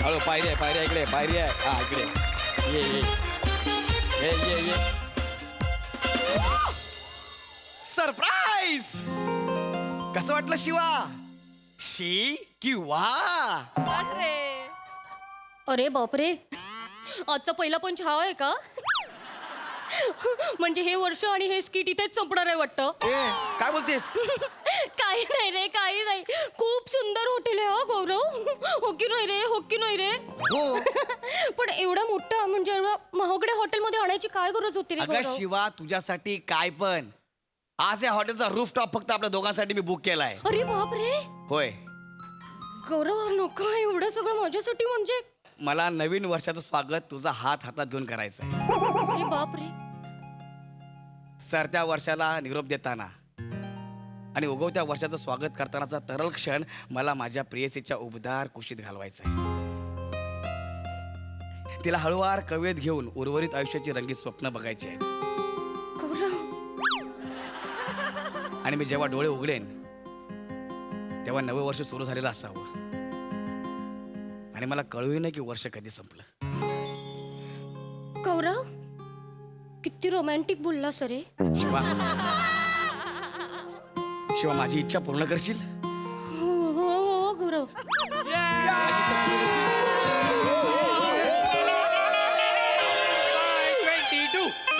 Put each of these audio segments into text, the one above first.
हळू पायरी आहे, पायरी आहे, इकडे पायरी आहे. हा इकडे ये ये ये ये ये. सरप्राईज. कसं वाटलं शिवा? शी की वा? अरे बापरे, आजचा पहिला पंच हा आहे का? म्हणजे हे वर्ष आणि हे स्किट इथेच संपणार आहे वाटतं. काय बोलतेस? काही नाही रे, काही नाही. खूप सुंदर हॉटेल आहे हा गौरव. हो की नाही रे, हो की नाही रे? हो. पण एवढा मोठा म्हणजे एवढा महागड्या हॉटेलमध्ये आणायची काय गरज होती रे अगं गौरव? शिवा, तुझ्यासाठी काय पण. आज या हॉटेलचा रूफटॉप फक्त आपल्या दोघांसाठी मी बुक केलाय. अरे बापरे होय. गौरव, नको एवढं सगळं माझ्यासाठी. म्हणजे मला नवीन वर्षाचं स्वागत तुझा हात हातात घेऊन करायचं आहे. अरे बापरे. सरत्या वर्षाला निरोप देताना आणि उगवत्या वर्षाचं स्वागत करतानाचा तरल क्षण मला माझ्या प्रेयसीच्या उबदार कुशीत घालवायचा आहे. तिला हळूवार कवेत घेऊन उर्वरित आयुष्याची रंगीत स्वप्न बघायची आहेत. गौरव, आणि मी जेव्हा डोळे उघडेन तेव्हा नवं वर्ष सुरू झालेलं असावं आणि मला कळूही नाही की वर्ष कधी संपलं. गौरव किती रोमॅन्टिक बोलला सरे. शिवा, शिवा माझी इच्छा पूर्ण करशील? हो हो हो गौरव.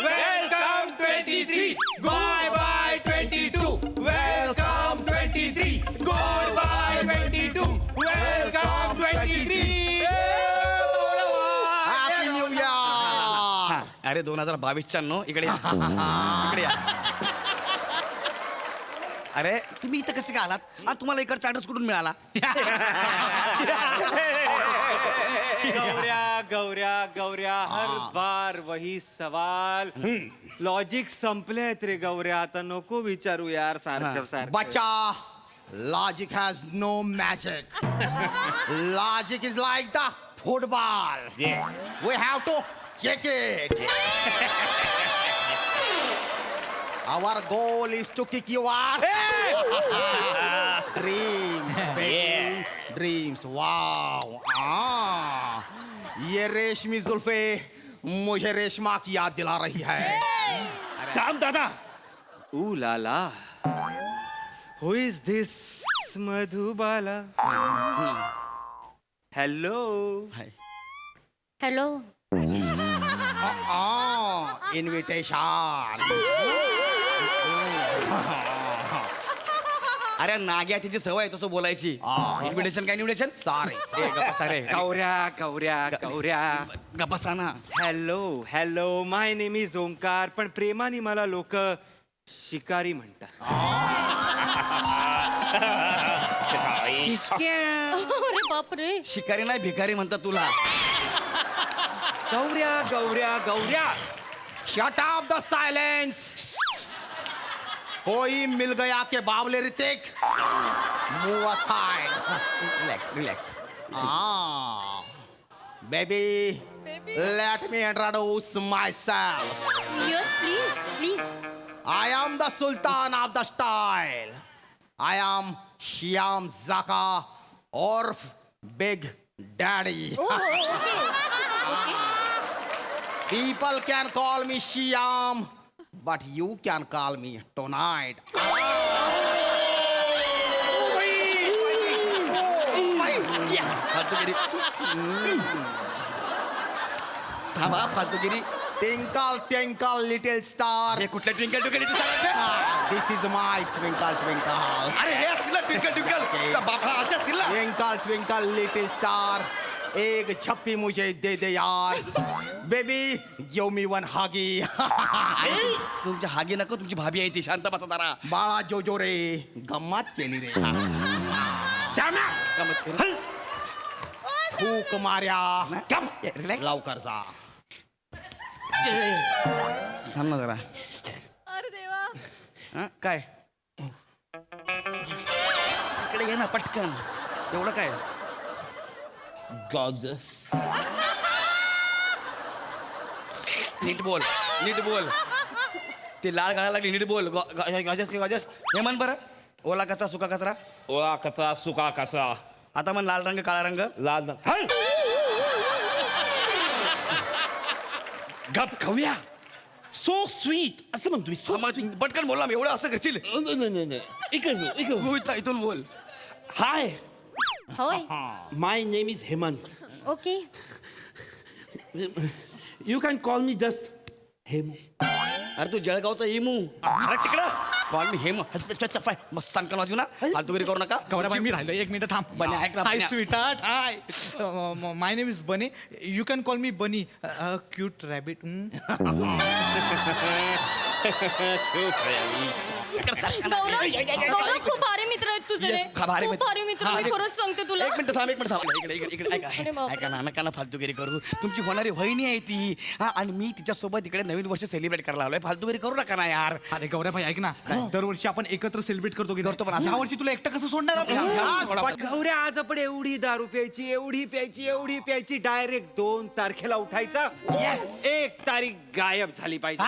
Welcome 23. Goodbye 22. Welcome 23. Goodbye 22. Welcome 23. Happy New Year. हा, अरे 2022 नो इकडे या. इकडे या. अरे तुम्ही इथं कसे काय आलात? तुम्हाला इकडचा ऍड्रेस कुठून मिळाला? गौऱ्या गौऱ्या गौऱ्या हर बार वही सवाल. लॉजिक संपलेत रे गौऱ्या. आता नको विचारू यार सारखं सारखं. Bacha, logic has no magic. Logic is like the football. We have to kick it. Our goal is to kick you out. Dreams, baby. Dreams. Wow. ये रेशमी जुल्फे मुझे रेशमा की याद दिला रही है. साम दादा. Ooh la la. Who is this Madhubala? Hello. Hello. Invitation. अरे नाग्या तिची सवय आहे तसं बोलायची. इन्व्हिटेशन काय इन्व्हिटेशन? Sorry. गौऱ्या गौऱ्या गौऱ्या. गप्पासाना. Hello hello. My name is Omkar. पण प्रेमाने मला लोक शिकारी म्हणतात. अरे बापरे. शिकारी नाही भिकारी म्हणतात तुला. गौऱ्या गौऱ्या गौऱ्या. Shut up the silence. कोई मिल गया के बावले Hrithik. Move aside. Relax. Baby, let me introduce myself. Yes please please. I am the Sultan of the style. I am Shyam Zaka or Big Daddy. Okay. People can call me Shyam, but you can call me tonight. फालतूगिरी. थांबा फालतूगिरी. Twinkle, twinkle, little star. हे कुठल्या twinkle twinkle This is my twinkle, twinkle. अरे हे असतील ना twinkle twinkle. बापा असे असतील ना. Twinkle, twinkle, little star. एक झप्पी मुझे दे दे यार. Baby, give me one huggy. तुमच्या हागी नको, तुमची भाभी आहे ती. शांत बसा जरा. बाळा जोजो रे, गम्मत केली रे. फूक मार्या. रिलॅक्स. लवकर जा. थांब ना जरा. अरे देवा. हा, काय इकडे ये ना पटकन. एवढं काय? नीट बोल, नीट बोल. ती लाळ घालायला लागली. नीट बोल. गजस हे म्हण बरं. ओला कचरा सुका कचरा. ओळा कचरा सुका कचरा आता म्हण लाल रंग काळा रंग. लाल गप गौऱ्या सो स्वीट असं म्हणतो मी so sweet. पटकन बोलला मी एवढं असं करशील नाही इकडे बोल, इकडे बोल. इथून बोल हाय होय my name is Hemant okay you can call me just Hemu अरे तू जळगावचा इमू अरे तिकडं कॉल मी हेम मस्त सांगता वाजू ना फालतूगिरी करू नका गौऱ्याबाई मी राहिलो 1 मिनिट थांब बन्या, ऐक ना, हाय बन्या. स्वीटार्ट हाय माय नेम इज बनी यू कॅन कॉल मी बनी क्यूट रॅबिट गौरव गौरव खूप भारी मित्र आहेत तुझे रे. Yes, भारी खूप मित्र. भारी मित्र मी खरंच सांगते तुला एक मिनिट थांब इकडे इकडे ऐका अरे बापरे. ऐका ना नका ना फालतूगिरी करू तुमची होणारी वहिनी आहे ती हा आणि मी तिच्यासोबत इकडे नवीन वर्ष सेलिब्रेट करायला आलोय फालतूगिरी करू नका ना यार अरे गौऱ्याबाई ऐक ना दरवर्षी आपण एकत्र सेलिब्रेट करतो की करतो, पण आता- ह्या वर्षी तुला एकटं कसं सोडणार आपण? गौऱ्या आज आपण एवढी दारू प्यायची एवढी प्यायची डायरेक्ट 2 तारखेला उठायचा 1 तारीख गायब झाली पाहिजे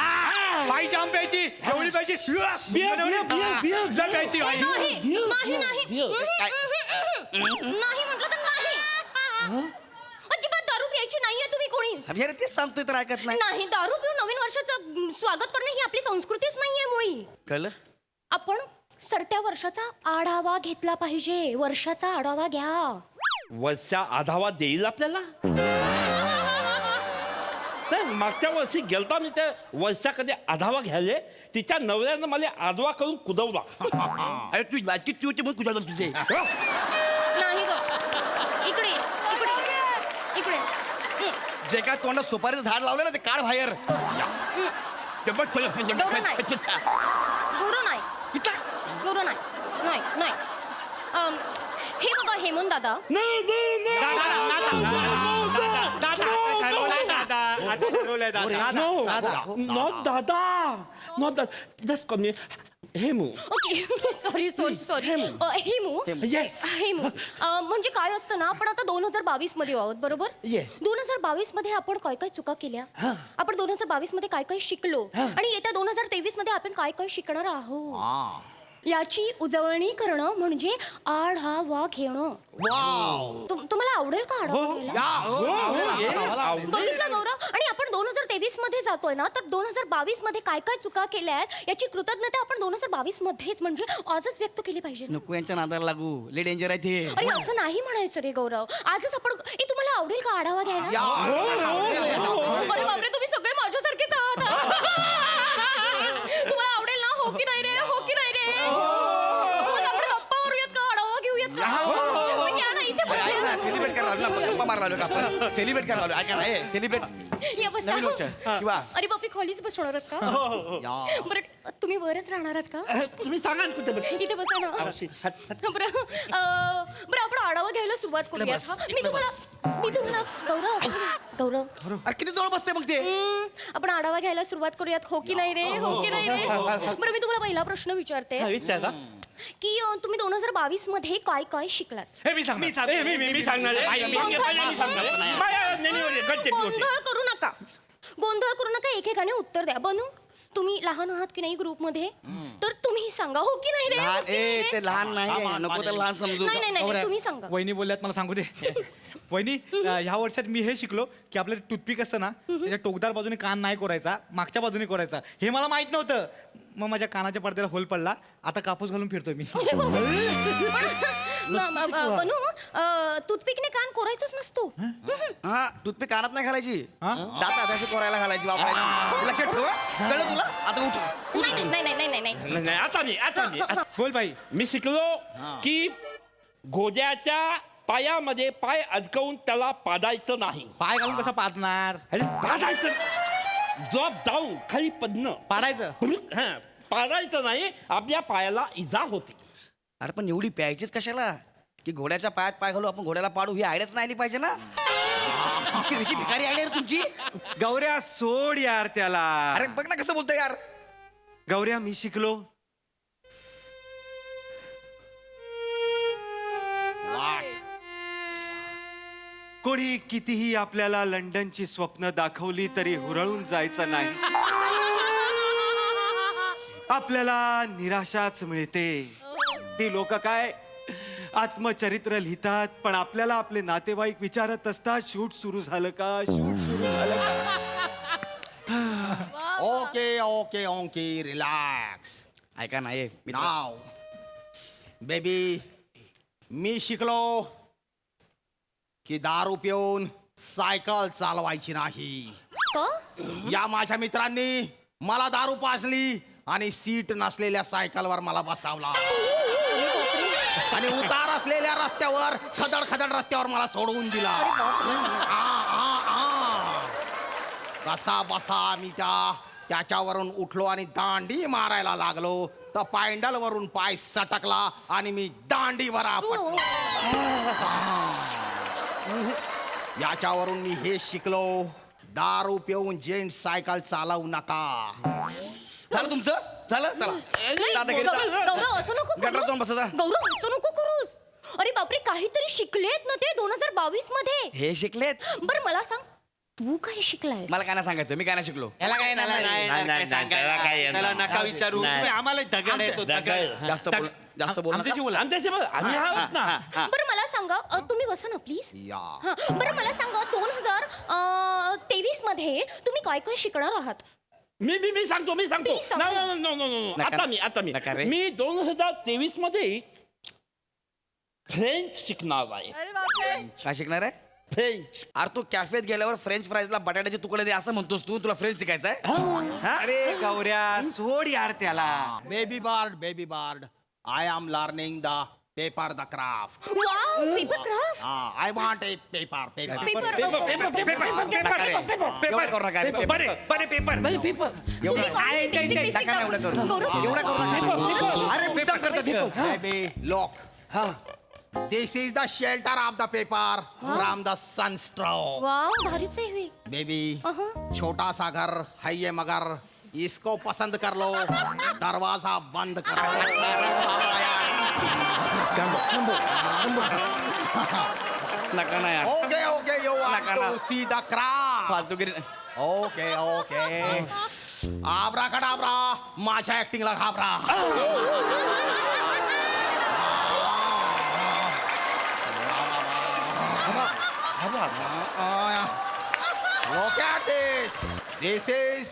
बाई जाम प्यायची एवढी प्यायची प्यायची बाई. नाही म्हटलं तर नाही अजिबात दारू प्यायची नाहीये तुम्ही कोणी अरे अरे तेच सांगतोय तर ऐकत नाही नाही दारू पिऊन नवीन वर्षाचं स्वागत करणं ही आपली संस्कृतीच नाहीये मुळी कळलं आपण सरत्या वर्षाचा आढावा घेतला पाहिजे वर्षाचा आढावा घ्या वर्षा आढावा देईल आपल्याला नाही मागच्या वर्षी गेलता मी त्या वर्षा कधी आढावा घ्यायले तिच्या नवऱ्यानं मला आडवा करून कुदवला अरे तू लाजकी चिवची म्हणून कुठं तुझे नाही ग इकडे इकडे इकडे जे काय तोंडात सुपारीचं झाड लावलं ना ते काढ बाहेर गौरव नाही गौरव नाही नाही नाही हे बघा हेमंत दादा ठरवलंय दादा नॉट दादा नॉट दादा just come Hemu okay sorry Hemu Yes. Hemu म्हणजे काय असतं ना आपण आता 2022 मध्ये आहोत बरोबर Yeah. 2022 मध्ये आपण काय काय चुका केल्या आपण 2022 मध्ये काय काय शिकलो आणि येत्या 2023 मध्ये आपण काय काय शिकणार आहोत याची उजळणी करणं म्हणजे आढावा घेणं तुम्हाला आवडेल का आढावा घ्यायला? बघितलं गौरव आणि आपण 2023 मध्ये जातोय ना तर 2022 मध्ये काय काय चुका केल्या आहेत याची कृतज्ञता आपण 2022 मध्येच म्हणजे आजच व्यक्त केली पाहिजे ना. नको यांच्या नादाला लागू लय डेंजर आहे ते अरे असं नाही म्हणायचं रे गौरव आजच आपण तुम्हाला आवडेल का आढावा घ्यायला अरे बापरे तुम्ही सगळे माझ्यासारखेच आहात तुम्हाला आवडेल ना हो की नाही रे मग आपण गप्पा मारूयात का आढावा घेऊयात का मग या ना इथे बसूया. सेलिब्रेट करायला लागलो ना गप्पा मारायला लागलो का आपण सेलिब्रेट करायला लागलो ऐका ना सेलिब्रेट या बसा. नवीन वर्ष शिवा अरे बापरे खालीच बसणार आहात का बरं तुम्ही वरच राहणार आहात का तुम्ही सांगा ना कुठे बस इथे बसा ना बरं बरं आपण आढावा घ्यायला सुरुवात करूयात हा मी तुम्हाला गौरव अरे किती जवळ बसते मग ते आपण आढावा घ्यायला सुरुवात करूयात हो की नाही रे बरं मी तुम्हाला पहिला प्रश्न विचारते विचारा की तुम्ही 2022 मध्ये काय काय शिकलात हे मी सांगणार मी सांगणार गोंधळ करू नका एकेकाने उत्तर द्या बनू तुम्ही लहान आहात की नाही ग्रुपमध्ये तर तुम्ही सांगा हो की नाही रे लहान हो की नाही रे? ते लहान नाही नको तर लहान समजू नाही तुम्ही सांगा वहिनी बोलल्यात मला सांगू दे वहिनी ह्या वर्षात मी हे शिकलो की आपलं टूथपिक असतं ना त्याच्या टोकदार बाजूने कान नाही कोरायचा मागच्या बाजूने कोरायचा हे मला माहित नव्हतं मग माझ्या कानाच्या पडद्याला होल पडला आता कापूस घालून फिरतोय मी बनू टूथपिकने कान कोरायचंच नसतो हा टूथपिक कानात नाही घालायची दातात अशी कोरायला घालायची वापरायची लक्षात ठेव हं? कळलं तुला आता उठ नाही आता मी बोल बाई मी शिकलो की घोड्याच्या पायामध्ये पाय अडकवून त्याला पाडायचं नाही पाय घालून कसा पाजणार अरे पाडायचं जॉब डाऊन खाली पडणं पाडायचं हा पाडायचं नाही आपल्या पायाला इजा होती अरे पण एवढी प्यायचीच कशाला की घोड्याच्या पायात पाय घालू आपण घोड्याला पाडू ही आयडियाच नाही आली पाहिजे ना ती कशी भिकारी आयडिया रे तुमची गौऱ्या सोड यार त्याला अरे बघ ना कसं बोलतोय यार गौऱ्या मी शिकलो कोणी कितीही आपल्याला लंडनची स्वप्न दाखवली तरी हुरळून जायचं नाही आपल्याला निराशाच मिळते ती लोक काय आत्मचरित्र लिहितात पण आपल्याला आपले नातेवाईक विचारत असतात शूट सुरू झालं का ओके ओके ओके रिलॅक्स ऐका ना ये मित्रा. नाव बेबी मी शिकलो की दारू पिऊन सायकल चालवायची नाही. का या माझ्या मित्रांनी मला दारू पाजली आणि सीट नसलेल्या सायकलवर मला बसावला आणि उतार असलेल्या रस्त्यावर खदड खदड रस्त्यावर मला सोडवून दिला. कसा बसा मी त्याच्यावरून उठलो आणि दांडी मारायला लागलो तर पॅन्डल वरून पाय सटकला आणि मी दांडीवर आपटलो. याच्यावरून मी हे शिकलो, दारू पिऊन जेंट सायकल चालवू नका. झालं तुमचं झालं चला नाही, दादागिरी जा. गौरव असं नको करूस. गटारात जाऊन बसा जा. गौरव असं नको करूस. अरे बापरे काहीतरी शिकलेत ना ते 2022 मध्ये. हे शिकलेत बरं मला सांग तू काय शिकलाय? मला काय नाही सांगायचं मी काय नाही शिकलो. याला काय नाही, त्याला काय येणार. त्याला नका विचारू. नाही. तुम्ही आम्हाला दगड येतो दगड. जास्त बोल जास्त बोल आमच्याशी बोला. आमच्याशी बघ, आम्ही आहोत ना. बरं मला सांगा तुम्ही बसा ना प्लीज. या हा बरं मला सांगा 2023 मध्ये तुम्ही काय काय शिकणार आहात? मी सांगतो Please सांगा. नो नका. आता नका रे. मी 2023 मध्ये फ्रेंच शिकणार आहे. अरे बापरे. काय शिकणार आहे? फ्रेंच. अरे तू कॅफेत गेल्यावर फ्रेंच फ्राईजला बटाट्याचे तुकडे दे असं म्हणतोस तू तुला फ्रेंच शिकायचं आहे हा? अरे गौऱ्या सोड यार त्याला. Baby bird I am learning the paper the craft. Wow paper craft. I want a paper paper नका रे. एवढं करू नका रे. पेपर. एवढं नका ना एवढं करू. एवढं करू नका. अरे मुद्दाम करतात हे. Baby lock this is the shelter of the paper from the sunstroke. Wow भारीच आहे हे. बेबी अहं. छोटा सा घर है ये मगर इसको पसंद कर लो दरवाजा बंद कर नका ना यार ओके ओके यू नका ना. See the craft. फालतूगिरी ओके ओके आब्रा कडाब्रा माझ्या ऍक्टिंगला घाबरा. Look at this. This is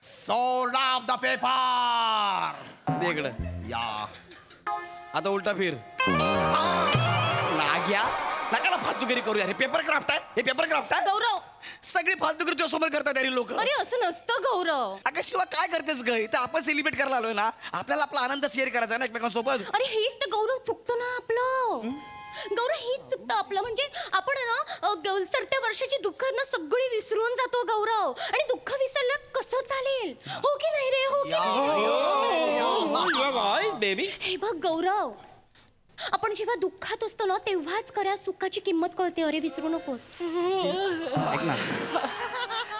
sold of the paper. दे इकडं या आता उलटा फिर नाग्या नका ना फालतूगिरी करू यार हे पेपर क्राफ्ट आहे हे पेपर क्राफ्ट आहे गौरव सगळी फालतूगिरी तुझ्या समोर करतात यार लोक अरे असं नसतं गौरव. अगं शिवा काय करतेस ग इथं आपण सेलिब्रेट करायला आलोय ना आपल्याला आपला आनंद शेअर करायचा ना एकमेकांसोबत. अरे हेच तर गौरव चुकतं ना आपलं. गौरव हेच चुकतं आपलं म्हणजे आपण आहे ना सरत्या वर्षाची दुःख ना सगळी विसरून जातो गौरव. आणि दुःख विसरलं कसं चालेल हो की नाही रे हो की नाही? बेबी हे बघ गौरव आपण जेव्हा दुःखात असतो ना तेव्हाच खऱ्या सुखाची किंमत कळते. अरे विसरू नकोस. ऐक ना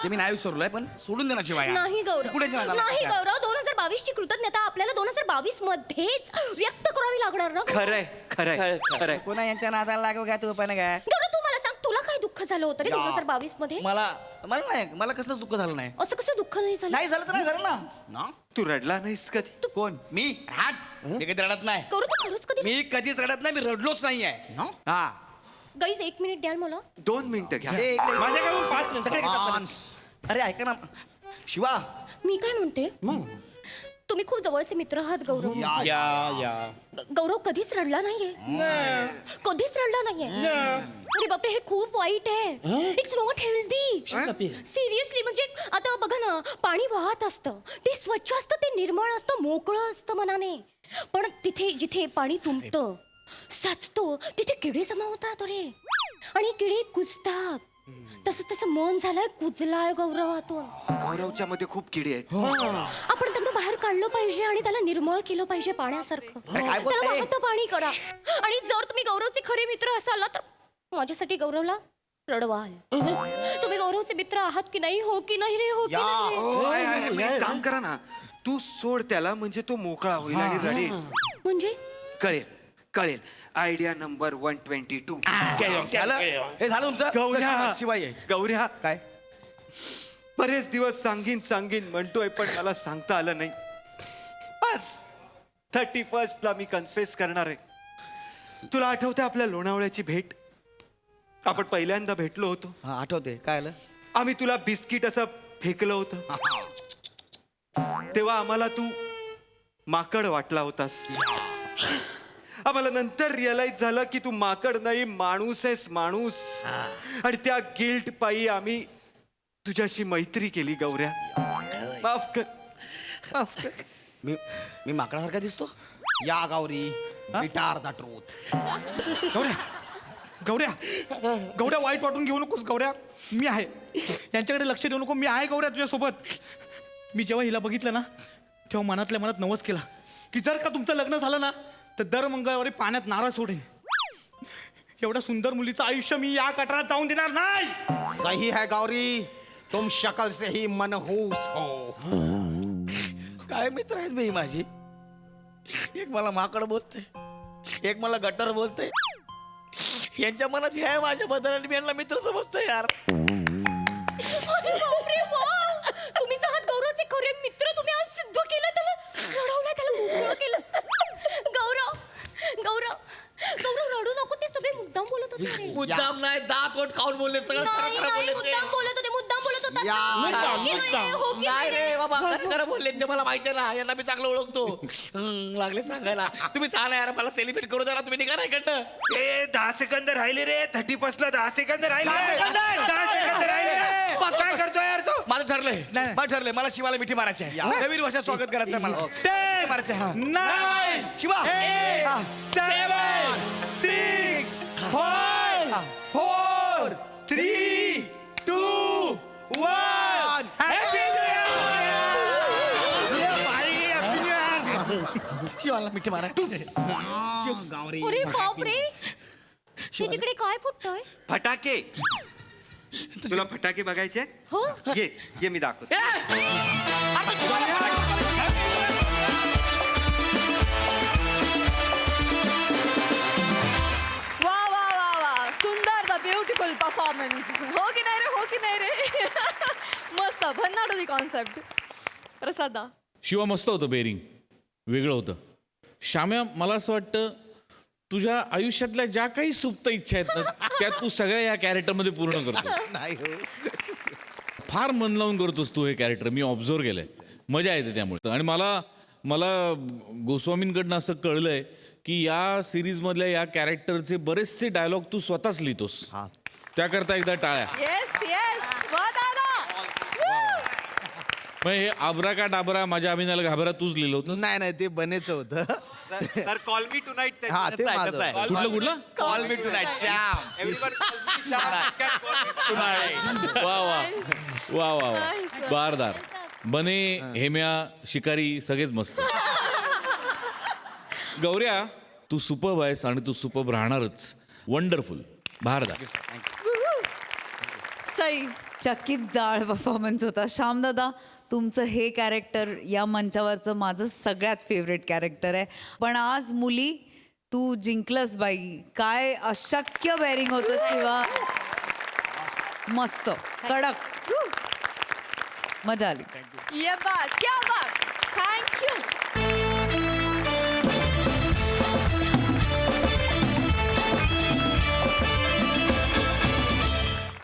ते मी नाही विसरलोय पण सोडून दे ना शिवाय नाही गौरव कुठे जाणार नाही आता? गौरव 2022 ची कृतज्ञता आपल्याला 2022 मध्येच व्यक्त करावी लागणार ना गौरव? खरंय. कोणा यांच्या नादाला लागू काय तू पण काय गौरव तू मला सांग तुला काय दुःख झालं होतं रे 2022 मध्ये? मला मला नाही मला कसलंच दुःख झालं नाही असं कसं दुःख नाही झालं? नाही झालं तर नाही झालं ना ना तू रडला नाहीस कधी? कोण मी हाट मी कधी रडत नाही गौरव तू खरंच कधी मी कधीच रडत नाही मी रडलोच नाहीये ना हा गाईज 1 मिनिट द्याल मला? 2 मिनिटं घ्या. हे इकडे- माझ्याकडून 5 मिनिटं. सगळे घेतात. अरे ऐका ना शिवा मी काय म्हणते तुम्ही खूप जवळचे मित्र आहात गौरव. या गौरव कधीच रडला नाहीये कधीच रडला नाहीये. अरे बापरे हे खूप वाईट आहे. It's not healthy seriously. म्हणजे आता बघा ना पाणी वाहत असतं ते स्वच्छ असतं ते निर्मळ असतं मोकळं असतं मनाने. पण तिथे जिथे पाणी तुंबतं साचतो तिथे किडे जमा होतात अरे. आणि किडे कुजतात. तसंच त्याचं मन झालंय कुजलाय गौरवातून. गौरवच्या मध्ये खूप किडे आहेत. आपण त्यांना बाहेर काढलं पाहिजे आणि त्याला निर्मळ केलं पाहिजे पाण्यासारखं. अरे काय बोलते? त्याला वाहतं पाणी करा. आणि जर तुम्ही गौरवचे खरे मित्र असाल ना तर माझ्यासाठी गौरवला रडवाल. तुम्ही गौरवचे मित्र आहात की नाही हो की नाही रे हो की नाही? मग एक काम करा ना तू सोड त्याला म्हणजे तो मोकळा होईल आणि रडेल. म्हणजे कळेल. Idea number 122. झालं हे झालं तुमचं गौऱ्या शिवाय गौऱ्या काय बरेच दिवस सांगीन म्हणतोय पण मला सांगता आलं नाही. बस 31st ला मी कन्फेस करणार आहे. तुला आठवतं आपल्या लोणावळ्याची भेट? आपण पहिल्यांदा भेटलो होतो. हा आठवते काय आलं आम्ही तुला बिस्किट असं फेकलं होतं. तेव्हा आम्हाला तू माकड वाटला होतास. आम्हाला नंतर रिअलाइज झालं की तू माकड नाही, माणूस आहेस, माणूस. आणि त्या गिल्ट पायी आम्ही तुझ्याशी मैत्री केली गौऱ्या. माफ कर, माफ कर. मी माकडासारखा दिसतो? या गौरी बिटार द ट्रूथ. गौऱ्या गौऱ्या गौऱ्या वाईट वाटून घेऊ नकोस गौऱ्या. मी आहे, यांच्याकडे लक्ष देऊ नको. मी आहे गौऱ्या तुझ्यासोबत. मी जेव्हा हिला बघितलं ना तेव्हा मनातल्या मनात नवस केला की जर का तुमचं लग्न झालं ना तर दर मंगळवारी पाण्यात नारळ सोडेन. एवढ्या सुंदर मुलीचं आयुष्य मी या कटरात जाऊन देणार नाही. सही है गौरी, तुम शक्ल से ही मनहूस हो. काय मित्र आहेत बाई माझी. एक मला माकड बोलते, एक मला गटर बोलते. यांच्या मनात हे आहे माझ्याबद्दल आणि मी यांना मित्र समजतो यार. अरे बापरे, वा! तुम्हीच आहात गौरवचे खरे मित्र. तुम्ही आज सिद्ध केलं, त्याला रडवलं, त्याला मोकळं केलं. गौरव गौरव गौरव रडू नको. ते सगळे मुद्दाम बोलत होते रे. मुद्दाम नाही, दात ओठ खाऊन बोलले सगळं नाही खरं खरं नाही, बोलले ते. मुद्दाम बोलत होते, मुद्दाम बोलत होतात. या, हो की नाही रे, हो की नाही नाही रे बाबा, खरं खरं बोलले ते. मला माहिती आहे ना, यांना मी चांगलं ओळखतो. लागले सांगायला. तुम्ही सांगा यार, मला सेलिब्रेट करू द्या ना. तुम्ही निघा ना इकडनं. 10 सेकंद राहिले रे. 31ला 10 सेकंद राहिले. 10 सेकंद राहिले. बस, काय बस. करतोय यार तू? माझं ठरलंय, नाही. माझं ठरलंय. मला शिवाला मिठी मारायची आहे. नवीन वर्षात स्वागत करायचं आहे मला. Ten, मारायचं आहे. 9, शिवा 8, 7, 6, 5, 4, 3, 2, 1. Happy New Year! शिवाला मिठी मारा. गौरी अरे बापरे, ते तिकडे काय फुटतंय? फटाके. तुला फटाके बघायचे आहेत? हो. ये मी दाखवतो. आता शिवाला मारा. वा वा वा वा, सुंदर द ब्युटिफुल परफॉर्मन्स. हो की नाही रे, हो की नाही रे. मस्त, भन्नाट होती कॉन्सेप्ट. प्रसादा शिवा मस्त होतं बेरिंग, वेगळं होतं. श्याम्या, मला असं वाटतं तुझ्या आयुष्यातल्या ज्या काही सुप्त इच्छा आहेत ना त्या तू सगळ्या या कॅरेक्टरमध्ये पूर्ण करतो. नाही हो. फार मन लावून करतोस तू हे कॅरेक्टर. मी ऑब्झर्व केलंय, मजा येते त्यामुळे. आणि मला गोस्वामींकडनं असं कळलंय की या सिरीजमधल्या या कॅरेक्टरचे बरेचसे डायलॉग तू स्वतःच लिहितोस. त्याकरता एकदा टाळ्या. येस येस, वा दादा. मग हे आबरा का डाबरा माझ्या अभिनयाला घाबरा तूच लिहिलं होतं. नाही नाही, ते बनायचं होतं. तर कॉल मी टू नाईट. हा, ते माझं. कुठलं call me tonight Shyam. वा वा वा वा वा. बारदार बने, हेम्या, शिकारी सगळेच मस्त. गौऱ्या, तू सुपर्ब आहेस आणि तू सुपर्ब राहणारच. वंडरफुल, भारदार. सई चकित जाळ परफॉर्मन्स होता. श्यामदादा, तुमचं हे कॅरेक्टर या मंचावरचं माझं सगळ्यात फेवरेट कॅरेक्टर आहे. पण आज मुली तू जिंकलंस बाई. काय अशक्य बेरिंग होतं शिवा. मस्त, कडक, मजा आली. ये बात, क्या बात. थँक्यू.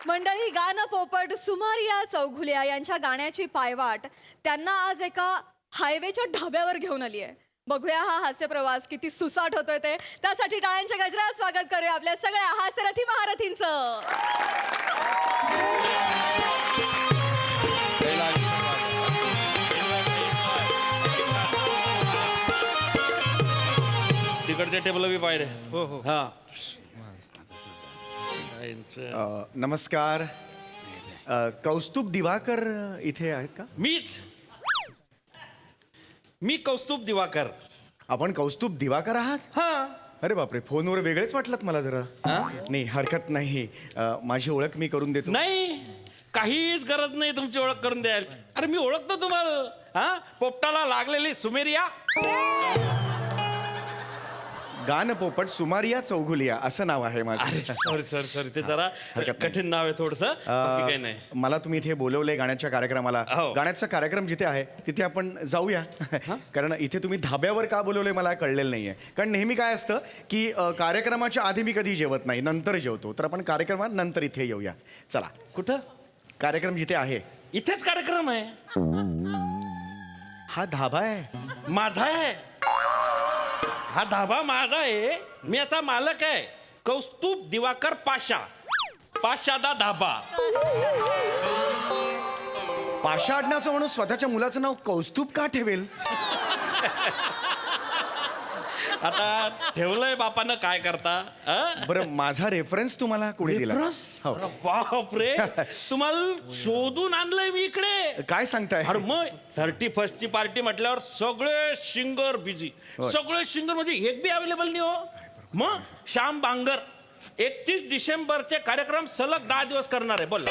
मंडळी, गाणं पोपट सुमारिया चौघुल्या यांच्या गाण्याची पायवाट त्यांना आज एका हायवेच्या ढाब्यावर घेऊन आली आहे. बघूया हा हास्य प्रवास किती सुसाट होतोय ते. त्यासाठी टाळ्यांच्या गजरात स्वागत करूया आपल्या सगळ्या हास्यरथी महारथींचं. तिकडच्या टेबल बी पाहिजे. हो हो हा. नमस्कार. कौस्तुभ दिवाकर इथे आहेत का? मी कौस्तुभ दिवाकर. आपण कौस्तुभ दिवाकर आहात? हा. अरे बापरे, फोनवर वेगळेच वाटलात मला जरा. नाही, हरकत नाही. माझी ओळख मी करून देतो. नाही, काहीच गरज नाही तुमची ओळख करून द्यायची. अरे मी ओळखतो तुम्हाला. हा, पोपटाला लागलेली सुमेरिया. गान पोपट सुमारिया चौघुलिया असं नाव आहे माझं. सॉरी ते जरा हरकत नाही. कठीण नाव आहे थोडस. काही नाही. मला तुम्ही इथे बोलवलंय गाण्याच्या कार्यक्रमाला. हो. गाण्याचा कार्यक्रम जिथे आहे तिथे आपण जाऊया. कारण इथे तुम्ही धाब्यावर का बोलवलंय मला कळलेलं नाहीये. कारण नेहमी काय असतं की कार्यक्रमाच्या आधी मी कधी जेवत नाही, नंतर जेवतो. तर आपण कार्यक्रमात नंतर इथे येऊया. चला. कुठं? कार्यक्रम जिथे आहे इथेच कार्यक्रम आहे. हा धाबा आहे. माझा आहे. हा धाबा माझा आहे. मी याचा मालक आहे. कौस्तुभ दिवाकर पाशा. पाशादा धाबा. पाशा आडनाचं म्हणून स्वतःच्या मुलाचं नाव कौस्तुभ का ठेवेल? आता ठेवलंय बापानं, काय करता? बरं, माझा रेफरन्स तुम्हाला कोणी दिला? हो. बापरे, तुम्हाला शोधून आणलंय मी इकडे. काय सांगताय? अरे मग 31st ची पार्टी म्हटल्यावर सगळे सिंगर बिझी. सगळे सिंगर म्हणजे एक बी अवेलेबल नाही हो. मग श्याम बांगर 31 डिसेंबरचे कार्यक्रम सलग 10 दिवस करणार आहे. बोल,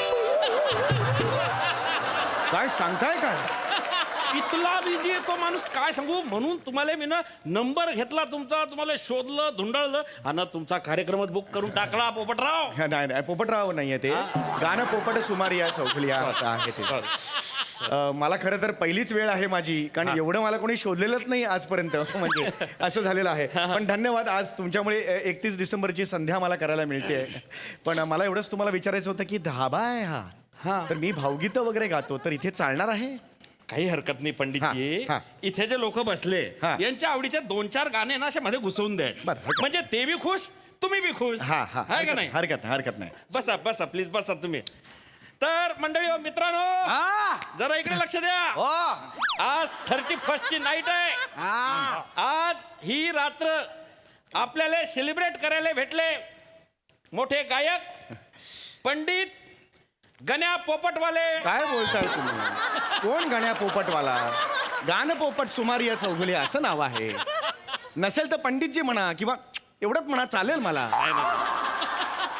काय सांगताय काय? इथला बिझी आहे तो माणूस, काय सांगू. म्हणून तुम्हाला मी ना नंबर घेतला तुमचा, तुम्हाला शोधलं, धुंडाळलं आणि तुमचा कार्यक्रमच बुक करून टाकला. पोपटराव. नाही नाही, पोपटराव नाहीये ते. गाणं पोपट सुमारिया चौफुलिया असं आहे ते. मला खरं तर पहिलीच वेळ आहे माझी, कारण एवढं मला कोणी शोधलेलंच नाही आजपर्यंत. म्हणजे असं झालेलं आहे. पण धन्यवाद, आज तुमच्यामुळे 31 डिसेंबरची संध्या मला करायला मिळते. पण मला एवढंच तुम्हाला विचारायचं होतं की धाबा आहे हा, तर मी भावगीतं वगैरे गातो, तर इथे चालणार आहे? काही हरकत नाही पंडितजी. हा. इथे जे लोक बसले हा. यांच्या आवडीचे 2-4 गाणे ना असे मध्ये घुसवून द्या. बरं, हरकत. म्हणजे ते बी खुश, तुम्ही बी खुश. हा हा, आहे का नाही? हरकत नाही. बसा बसा, प्लीज बसा तुम्ही. तर मंडळी हो, मित्रांनो, जरा इकडे लक्ष द्या. आज 31st ची नाईट आहे. आज ही रात्र आपल्याला सेलिब्रेट करायला भेटले मोठे गायक पंडित गण्या पोपटवाले. काय बोलताय तुम्ही? कोण गण्या पोपटवाला? गाणं पोपट सुमारिया चौगुले असं नाव आहे. नसेल तर पंडितजी म्हणा, किंवा एवढंच म्हणा, चालेल मला.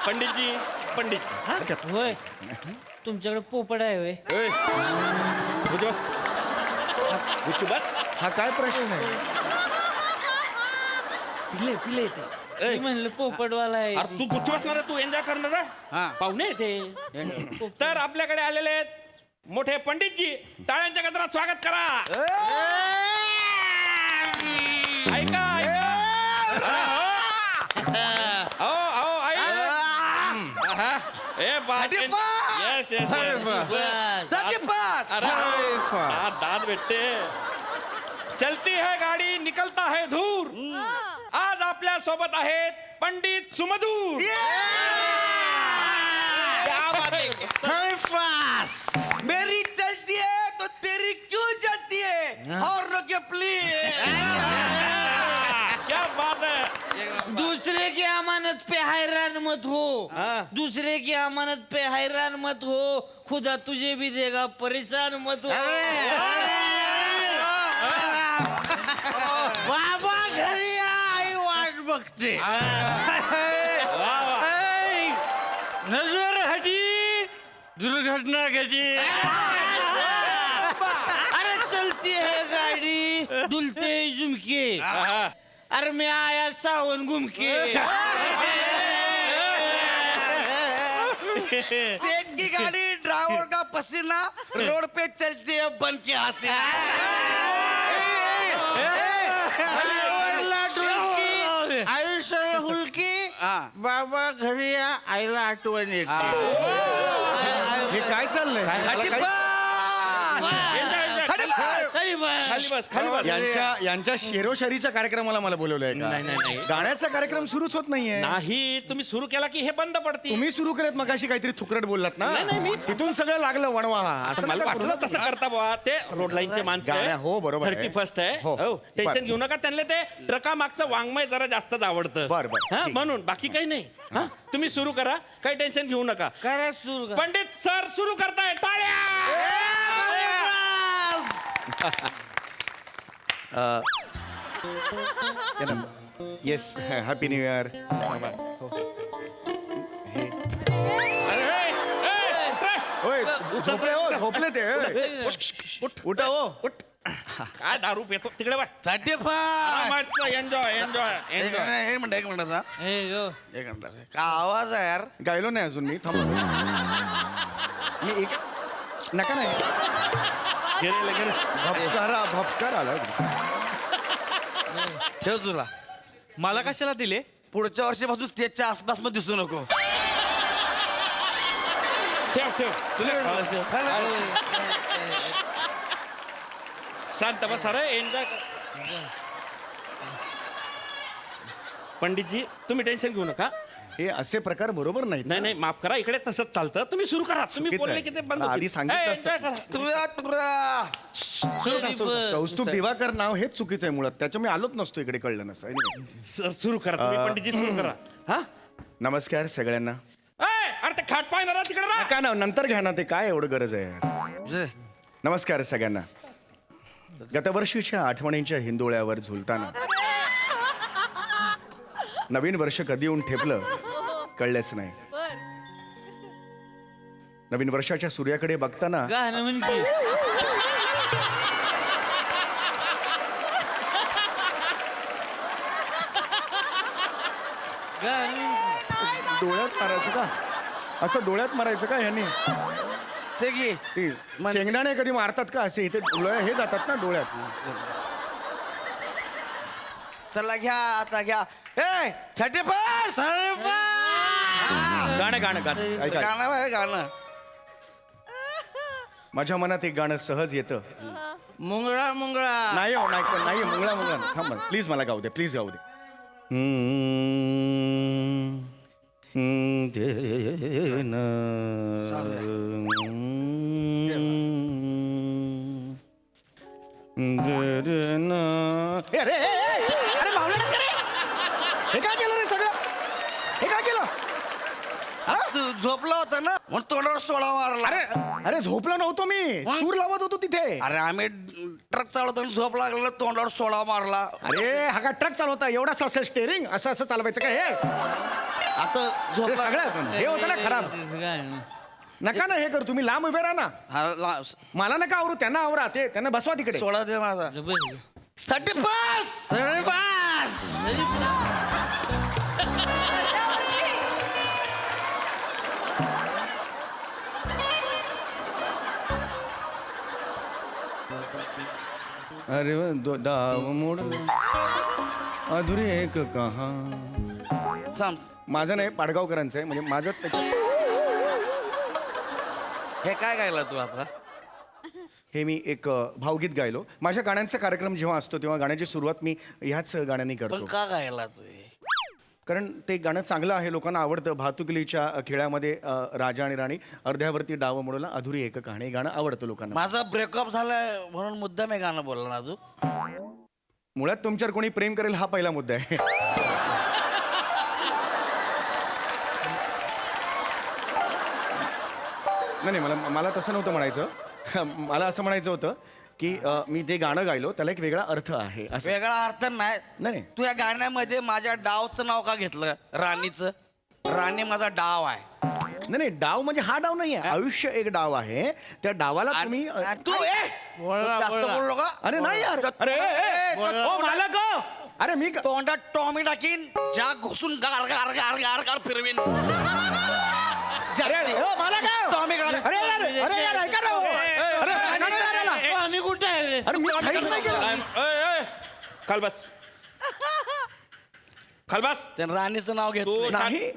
पंडितजी, पंडित. होय, तुमच्याकडे पोपट आहे होय? बस. हा काय प्रश्न आहे? पिले ते. मी म्हणलं पोपटवाला आहे. अरे तू गुच्छ बसणार आहे, तू एन्जॉय करणार आहे. पाहुणे येते. तर आपल्याकडे आलेले आहेत मोठे पंडितजी. टाळ्यांच्या गजरात स्वागत करा. ऐका दाद भेटते. चलती है गाडी, निकलता है धूर. आज आपल्या सोबत आहेत पंडित सुमधूर. मेरी चलती है तो तेरी क्यों चलती है? और रोके प्लीज. क्या बात है. दूसरे की अमानत पे हैरान मत हो. दूसरे की अमानत पे हैरान मत हो. खुदा तुझे भी देगा, परेशान मत हो. बाबा घरी या, आई वाट बघते. नजर हटी, दुर्घटना घटी. अरे चलती है गाड़ी, डुलते झुमके. अरे मैं आया सावन घूम के. सेठ की गाड़ी, ड्राइवर का पसीना, रोड पे चलती है बन के हसीना. आयुष्य हुलकी, बाबा घरी या, आईला आठवण येते. हे काय चाललंय? खाली बस. यांच्या शेरोशारीच्या कार्यक्रमाला मला बोलवलंय का? नाही. गाण्याचा कार्यक्रम सुरूच होत नाहीये. नाही, तुम्ही सुरू केला की हे बंद पडते. तुम्ही सुरू केलेत मग अशी काहीतरी थुकरट बोललात ना. नाही, मी- तिथून सगळं लागलं वणवा. आता मला वाटलं तसं करता बुवा. ते रोड लाईनचे माणसं गाण्या, हो, बरोबर आहे. 31st आहे. हो. हो, टेन्शन बरं. घेऊ नका. त्यांना ते ट्रका मागचं वाङ्मय जरा जास्तच आवडतं. बरं, हा, ठीक. म्हणून बाकी काही नाही. हा, तुम्ही सुरू करा, काही टेन्शन घेऊ नका. करा सुरू कर. पंडित सर सुरू करताय. टाळ्या. Yes, happy new year. होय, झोपले हो, झोपले ते. उठा हो. काय दारू पितो तिकडे बाय. 35. एन्जॉय. एक मिनिटाचा हे यो. एक मिनिटाचा का आवाज आहे यार. गायलो नाही अजून मी. थांबा. मी एक नका नाही. भपकार आला. ठेव तुला. मला कशाला दिले? पुढच्या वर्षीपासून स्टेजच्या आसपास मध्ये दिसू नको. ठेव. शांत बसा रे एन्जॉय पंडितजी तुम्ही टेन्शन घेऊ नका. हे असे प्रकार बरोबर नाहीत. नाही नाही माफ करा, इकडे तसंच चालतं. तुम्ही सुरू करा. तुम्ही चुकीचं बोलले आहे. की ते बंद आधी होतील. सांगितलं ए, असतं. enjoy करा. सुरू करा, सुरू करा. कौस्तुभ दिवाकर नाव हेच चुकीचं आहे मुळात. त्याच्या मी आलोच नसतो इकडे, कळलं नसतं. Anyway. सुरू करा तुम्ही पंडितजी सुरू करा. हा नमस्कार सगळ्यांना. अरे ते खाट पाय ना तिकडे ना. काय ना नंतर घ्या ना, ते काय एवढं गरज आहे. नमस्कार सगळ्यांना. गतवर्षीच्या आठवणींच्या हिंदोळ्यावर झुलताना नवीन वर्ष कधी येऊन ठेपलं कळलेच नाही. नवीन वर्षाच्या सूर्याकडे बघताना गाणं म्हणजे डोळ्यात मारायचं का, असं डोळ्यात मारायचं का ह्यांनी? ते घे. ते शेंगदाणे कधी मारतात का असे, इथे डोळ्या हे जातात ना डोळ्यात. चला घ्या आता घ्या. ए 31 गाणं गाणं गाणं ऐका. गाणं आहे गाणं. माझ्या मनात एक गाणं सहज येतं. मुंगळा मुंगळा. नाही हो, नाही नाही मुंगळा मुंगळा थांब प्लीज, मला गाऊ दे, प्लीज गाऊ दे. अरे बावळटच का रे? हे काय केलं रे सगळं? हे काय केलं? तू झोपला होता ना म्हणून तोंडावर सोडा मारला. अरे अरे झोपलो नव्हतो मी, सूर लावत होतो तिथे. अरे आम्ही ट्रक चालवताना झोप लागला तोंडावर सोडा मारला. अरे हा का ट्रक चालवता एवढाच असं स्टेरिंग असं असं चालवायचं का हे? आता झोप हे सगळं हे होतं ना खराब. गाणं नका ना हे कर, तुम्ही लांब उभे राहा ना. मला नका आवरू, त्यांना आवरा, ते त्यांना बसवा तिकडे. सोडा दे माझा. 31 अरे दाव मोड अधुरी एक कहा. थांब. माझं नाही, पाडगावकरांचं आहे, म्हणजे माझं हे काय गायला तू आता? हे मी एक भावगीत गायलो. माझ्या गाण्यांचा कार्यक्रम जेव्हा असतो तेव्हा गाण्याची सुरुवात मी ह्याच गाण्याने पण करतो. का गायला तू हे? कारण ते गाणं चांगलं आहे, लोकांना आवडतं. भातुकलीच्या खेळामध्ये राजा आणि राणी अर्ध्यावरती डाव मोडला अधुरी एक कहाणी, हे गाणं आवडतं लोकांना. माझा ब्रेकअप झालाय म्हणून मुद्दाम हे गाणं बोलला ना तू? मुळात तुमच्यावर कोणी प्रेम करेल हा पहिला मुद्दा आहे. नाही मला मला तसं नव्हतं म्हणायचं. मला असं म्हणायचं होतं की मी ते गाणं गायलो त्याला एक वेगळा अर्थ आहे असं. वेगळा अर्थ नाही. नाही तू या गाण्यामध्ये माझ्या डावचं नाव का घेतलं? राणीचं. राणी माझा डाव आहे. नाही नाही, डाव म्हणजे हा डाव नाही आहे, आयुष्य एक डाव आहे. त्या डावाला तुम्ही आणि तू जास्त बोललो का? अरे नाही यार, अरे ओ मालक हो. अरे मी तोंडात टॉमी टाकीन, ज्या घुसून गार गार गार गार गार फिरवीन. टॉमी गार. अरे यार, अरे यार ऐका ना हो. अरे आम्ही कुठे आहे? अरे मी काहीच नाही केलं. खाल बस, खाल बस. त्या राणीचं नाव घेतो. नाही,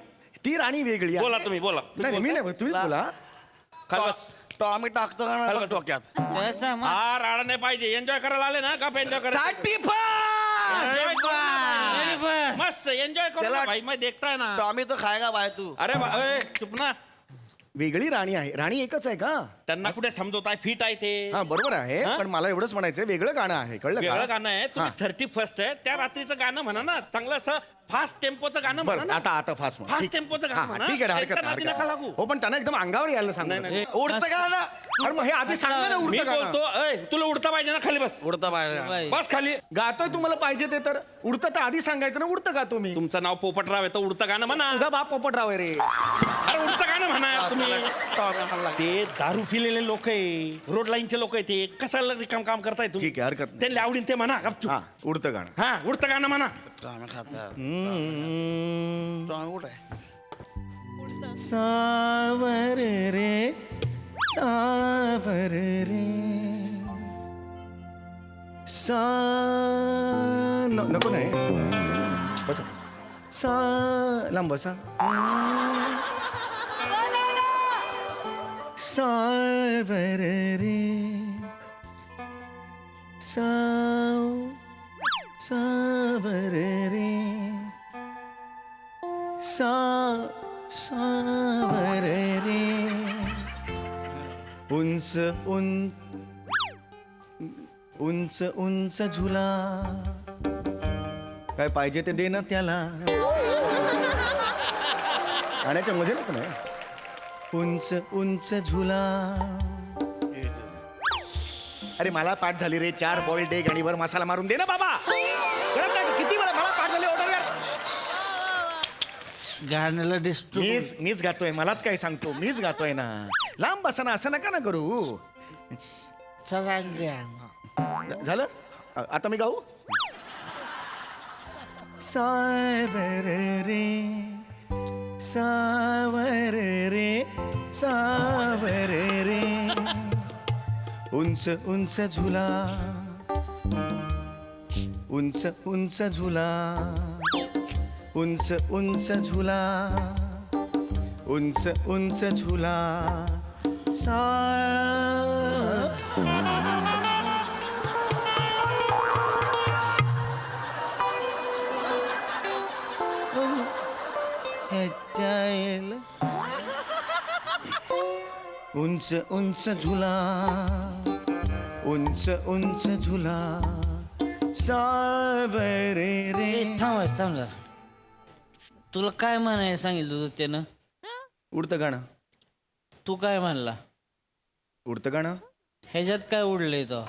ती राणी वेगळी आहे. बोला तुम्ही बोला. नाही मी नाही, तुम्ही बोला. खाल बस. टॉमी टाकतो का खाल ना बस. डोक्यात? असं मग. हा राडा नाही पाहिजे. एन्जॉय करायला आले ना का एन्जॉय करा. 35 मस्त एन्जॉय करो त्याला- ना भाई, मैं देखताय ना. टॉमी तो खाएगा बाय तू. अरे चुप ना. वेगळी राणी आहे. राणी एकच आहे का? त्यांना कुठे समजवताय? फिट आहे ते. हा बरोबर आहे, हा? पण मला एवढंच म्हणायचं वेगळं गाणं आहे, कळलं वेगळं का? गाणं आहे. तुम्ही 31 आहे त्या रात्रीचं गाणं म्हणा ना, चांगलं असं फास्ट टेम्पोचं गाणं म्हणा बरं ना. आता फास्ट Fast tempoचं गाणं म्हणा. ठीक आहे, हरकत त्यांच्या नाही, नादी हरकत नका नाही. लागू. हो पण त्यांना एकदम अंगावर यायला सांग. नाही. उडतं गाणं. अरे मग हे आधी सांगा ना मी उडतं गाणं. बोलतो तुला उडता पाहिजे ना, खाली बस. उडता बाहेर. बस खाली. गातोय तुम्हाला पाहिजे ते, तर उडतं तर आधी सांगायचं ना. उडतं का तुम्ही? तुमचं नाव पोपटराव आहे तर उडतं गाणं म्हणा. तुझा बाप पोपटराव आहे रे. अरे उडतं गाणं म्हणा तुम्ही. टॉमी म्हणला. ते दारू पिलेले लोक आहे, रोड लाईनचे लोक आहे, ते कशाला रिकाम काम करताय तुम्ही? ठीक आहे, हरकत नाही. त्यांना आवडीन ते म्हणा गपचूप. हा उडतं गाणं. हा उडतं गाणं म्हणा. टॉमी खाता. टॉमी कुठे आहे? सावर रे सावर रे नको नाही, बसा सा लांब बसा. सावर रे सावर रे सावर रे उंच उंच उंच झुला काय पाहिजे ते दे ना त्याला गाण्याच्या मध्ये नको ना उंच उंच झुला अरे मला पाठ झाली रे 4 बॉइल्ड एग आणि वर मसाला मारून दे ना बाबा कळत नाही का? किती वेळा मला पाठ झाली ऑर्डर यार गाण्याला डिस्टर्ब मीच गातोय मलाच काय सांगतो मीच गातोय ना लांब बसा ना असं नका ना करू झालं आता मी गाऊ सावर रे सावर रे सावर रे उंच उंच झुला उंच उंच झुला उंच उंच झुला उंच उंच झुला सा उंच उंच झुला उंच उंच झुला सावर रे थांब जरा तुला काय म्हणायला सांगितलं होतं त्यानं उडतं गाणं तू काय म्हणला उडतं गाणं ह्याच्यात काय उडलंय तो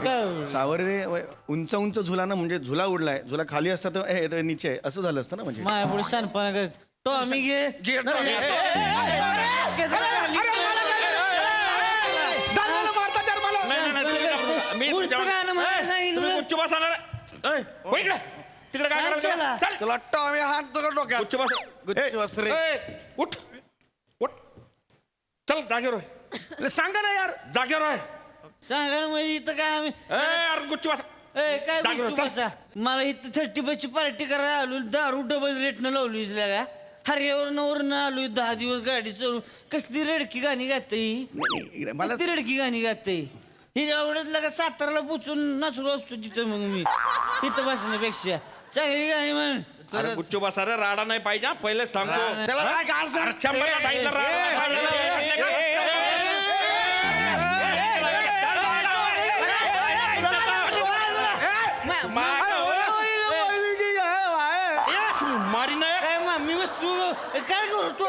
काय सावर रे उंच उंच झुला ना म्हणजे झुला उडलाय झुला खाली असता तर हे नीचे आहे, असं झालं असतं ना म्हणजे माया पुढे शानपणा करत तो आम्ही घे तिकडे काय करायचं चल तुला टॉमी हात तुला डोक्यात गुच्छ बस गुच्छ बस रे. उठ उठ चल जागेवर होय. सांगा ना यार जागेवर होय. सांगा ना म्हणजे इथं काय आम्ही अरे गुच्छ बस काय जागेवर बोलतो चल. बसा? मला इथं 30 पार्टी करायला आलो दारू डबल रेटनं लावली का हरियावरनं आलो 10 दिवस गाडी चालून कसली रडकी गाणी गाते मला कसली रडकी गाणी गाते हिच्या आवडत लगा साताराला पोचून नाचलो असतो तिथं मग मी इथं बसण्यापेक्षा चांगली गाणी म्हण अरे गुच्छ बस अरे राडा नाही पाहिजे हा. पहिले सांगतो त्याला काय गाल सांग. अरे 100 ला सांगितलं राडा नाही पाहिजे. मारी नाही काय मी वस्तू काय करू तू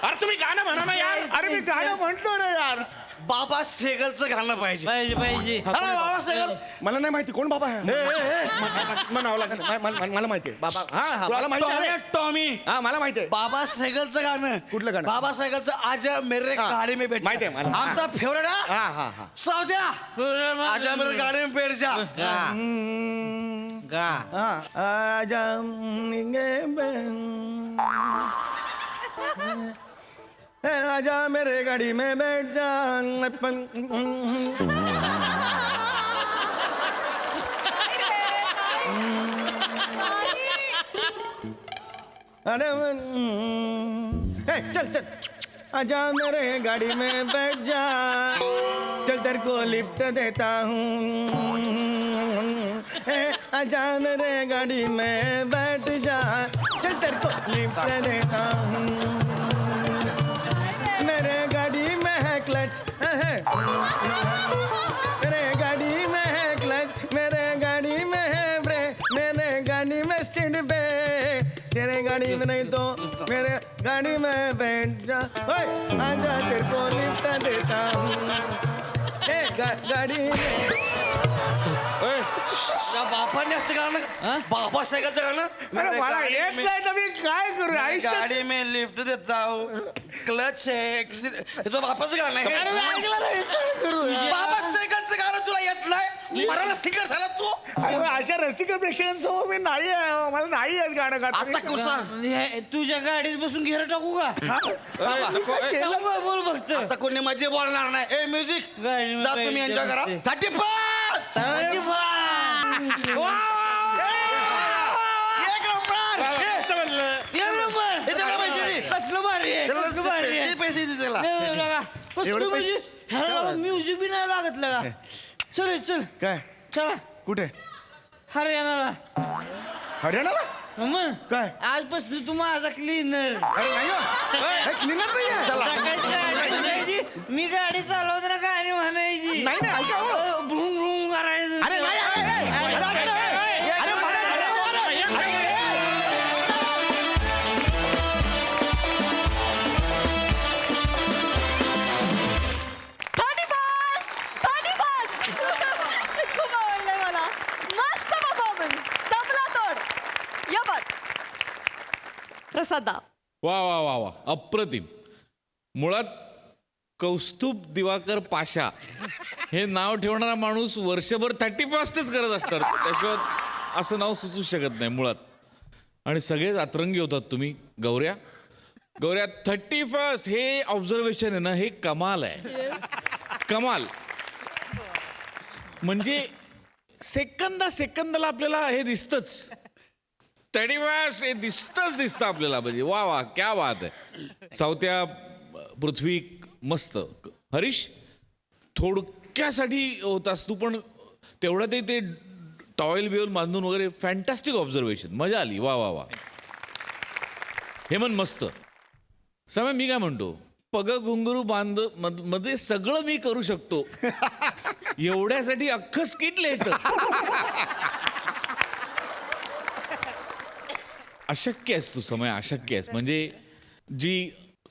अरे तुम्ही गाणं म्हणा ना यार अरे मी गाणं म्हणतो रे यार बाबा सेगलचं घालणं पाहिजे पाहिजे पाहिजे अरे बाबा सेगल मला नाही माहिती कोण बाबा आहे म्हणावं लागेल मला माहिती आहे बाबा हा मला माहिती आहे टॉमी हा मला माहिती आहे बाबा सायकलचं गाणं कुठलं गाणं? बाबा सायकलचं आज मेरे हा. गाडी में बैठ माहिती आहे मला. आमचा फेवरेट हा हा हा सावद्या आज मेरे गाडी में बैठ जा आजा आजा मेरे गाड़ी में बैठ जा अरे चल चल आजा मेरे गाड़ी में बैठ जा चल तेरे को लिफ्ट देता हूँ आजा मेरे गाड़ी में बैठ जा चल तेरे को लिफ्ट देता हूँ मेरे गाड़ी में है क्लच मेरे गाड़ी में है क्लच मेरे गाड़ी में है ब्रेक मेरे गाड़ी में स्टैंड पे तेरे गाड़ी में नहीं तो मेरे गाड़ी में बैठ जा ओए आजा तेरे को लिफ्ट देता हूँ गाड़ी में या बापाने असतं गाणं बाबा सायकलचं गाणं अरे मला येत नाही तर मी काय करू आयुष्यात गाडी में लिफ्ट देता हूं क्लच है तो बापाचं गाणं आहे अरे ऐकलं नाही काय करू बाबा सायकलचं गाणं तुला येत नाही मराला सिंगर झाला तू अरे अशा रसिक प्रेक्षकांसमोर मी नाही आहे मला नाही येत गाणं गाता आता कुठचा तुझ्या गाडीत बसून घेर टाकू का बोल बघत आता कोणी मध्ये बोलणार नाही ए म्युझिक गाडी जा तुम्ही एन्जॉय करा 35 एक नंबर कसलं म्हणजे ह्याला म्युझिक बी नाही लागत का चल चल काय चला कुठे हरियाणाला हरियाणाला मग काय? आजपासून तू माझा क्लीनर अरे नाही हो. हे cleaner नाहीये. मी गाडी चालवताना गाणी म्हणायची नाही नाही ऐका हो. भूम भूम करायचं अरे नाही, अरे, अरे, अरे, अरे, अरे, अरे, खूप आवडलंय मला मस्त परफॉर्मन्स तबला तोड या बघ प्रसादा वा वा वा वा अप्रतिम मुळात कौस्तुभ दिवाकर पाशा हे नाव ठेवणारा माणूस वर्षभर 31st करत असतात त्याशिवाय असं नाव सुचू शकत नाही मुळात आणि सगळेच अतरंगी होतात तुम्ही गौऱ्या 31st हे ऑब्झर्वेशन आहे ना हे कमाल आहे कमाल म्हणजे सेकंदाला आपल्याला हे दिसतंच 31st हे दिसतं आपल्याला म्हणजे वा वा क्या बात आहे सावत्या पृथ्वी मस्त हरीश थोडक्यासाठी होतास तू पण तेवढं ते टॉवेल बिवेल बांधून वगैरे फॅन्टॅस्टिक ऑब्झर्वेशन मजा आली वा वा वा हेमंत मस्त समय मी काय म्हणतो पग घुंगरू बांध मध्ये सगळं मी करू शकतो एवढ्यासाठी अख्खं स्किट लिहायचं अशक्य आहेस तू समय अशक्य आहेस म्हणजे जी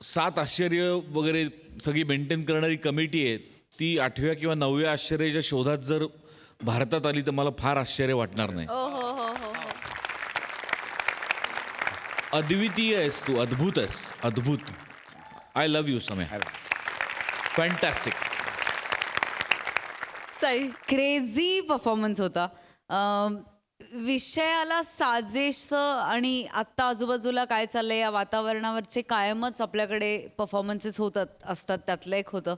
7 आश्चर्य वगैरे सगळी मेंटेन करणारी कमिटी आहे ती 8व्या किंवा 9व्या आश्चर्याच्या शोधात जर भारतात आली तर मला फार आश्चर्य वाटणार नाही अद्वितीय आहेस तू अद्भुत आहेस अद्भुत आय लव्ह यू समय फॅन्टॅस्टिक सई क्रेझी परफॉर्मन्स होता विषयाला साजेस आणि आत्ता आजूबाजूला काय चाललंय या वातावरणावरचे कायमच आपल्याकडे परफॉर्मन्सेस होतात असतात त्यातलं एक होतं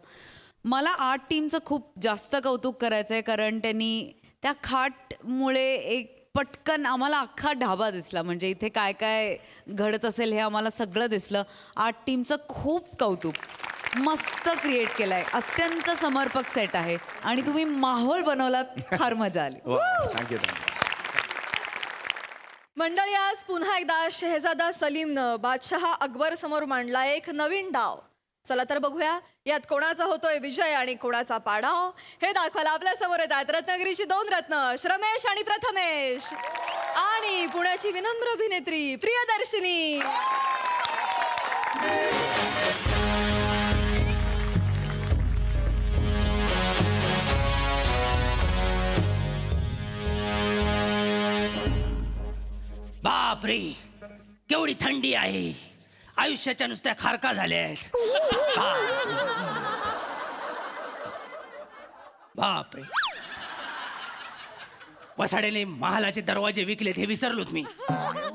मला आर्ट टीमचं खूप जास्त कौतुक करायचं आहे कारण त्यांनी त्या खाटमुळे एक पटकन आम्हाला अख्खा ढाबा दिसला म्हणजे इथे काय काय घडत असेल हे आम्हाला सगळं दिसलं आर्ट टीमचं खूप कौतुक मस्त क्रिएट केलंय अत्यंत समर्पक सेट आहे आणि तुम्ही माहोल बनवलात फार मजा आली थँक्यू मंडळी आज पुन्हा एकदा शहजादा सलीमनं बादशहा अकबर समोर मांडला एक नवीन डाव चला तर बघूया यात कोणाचा होतोय विजय आणि कोणाचा पाडाव हे दाखवायला आपल्या समोर येत आहेत रत्नागिरीची 2 रत्न श्रमेश आणि प्रथमेश आणि पुण्याची विनम्र अभिनेत्री प्रियदर्शिनी बापरे केवढी थंडी आहे आयुष्याच्या नुसत्या खारका झाल्या आहेत बापरे वसाड्याने महालाचे दरवाजे विकलेत हे विसरलोच मी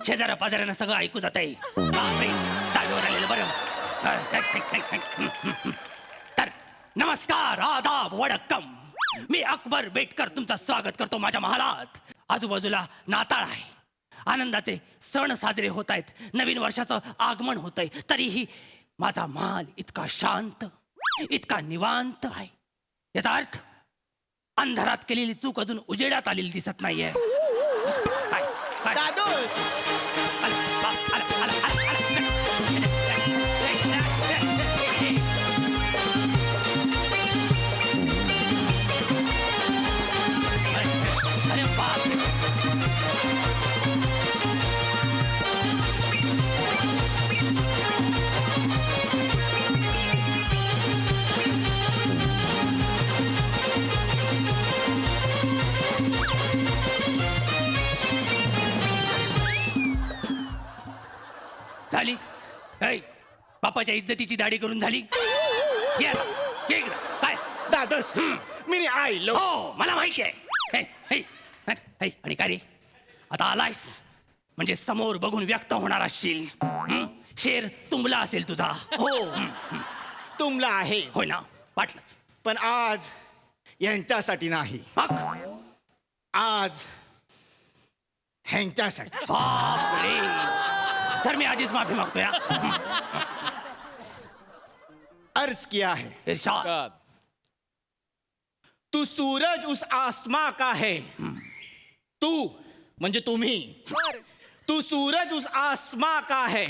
शेजारा पाजाऱ्यांना सगळं ऐकू जात आहे बापरे जागेवर आलेलं बरं तर नमस्कार आदाब वडक्कम मी अकबर बेटकर तुमचं स्वागत करतो माझ्या महालात आजूबाजूला नाताळ आहे आनंदाचे सण साजरे होत आहेत नवीन वर्षाचं आगमन होतंय तरीही माझा माल इतका शांत इतका निवांत आहे याचा अर्थ अंधारात केलेली चूक अजून उजेडात आलेली दिसत नाहीये काय काय आलं, आलं, आलं, आलं, अरे बापरे झाली बापाच्या इज्जतीची दाढी करून झाली ये आता, ये इकडं. काय दादस मी आयलो हो मला माहिती आहे आणि काय रे आता आलायस म्हणजे समोर बघून व्यक्त होणार असशील शेर तुंबला असेल तुझा हो तुमला आहे होय ना वाटलंच पण आज यांच्यासाठी नाही मग आज ह्यांच्यासाठी बापरे सर मी आधीच माफी मागतोय हा. अर्ज किया है, इरशाद. तू सूरज उस आसमां का है. तू म्हणजे तुम्ही, तू सूरज उस आसमां का है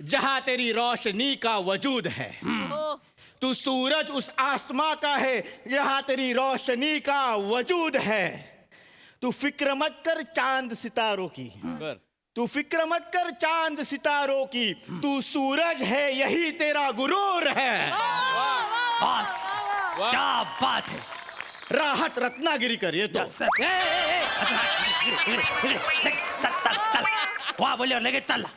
जहां तेरी रोशनी का वजूद है. तू सूरज उस आसमां का है जहां तेरी रोशनी का वजूद है. तू फिक्र मत कर चांद सितारों की, बर तू फिक्र मत कर चांद सितारों की, तू सूरज है यही तेरा गुरूर है. बस क्या बात है. राहत रत्नागिरीकर येतो. वा बोलल्यावर लगेच चालला.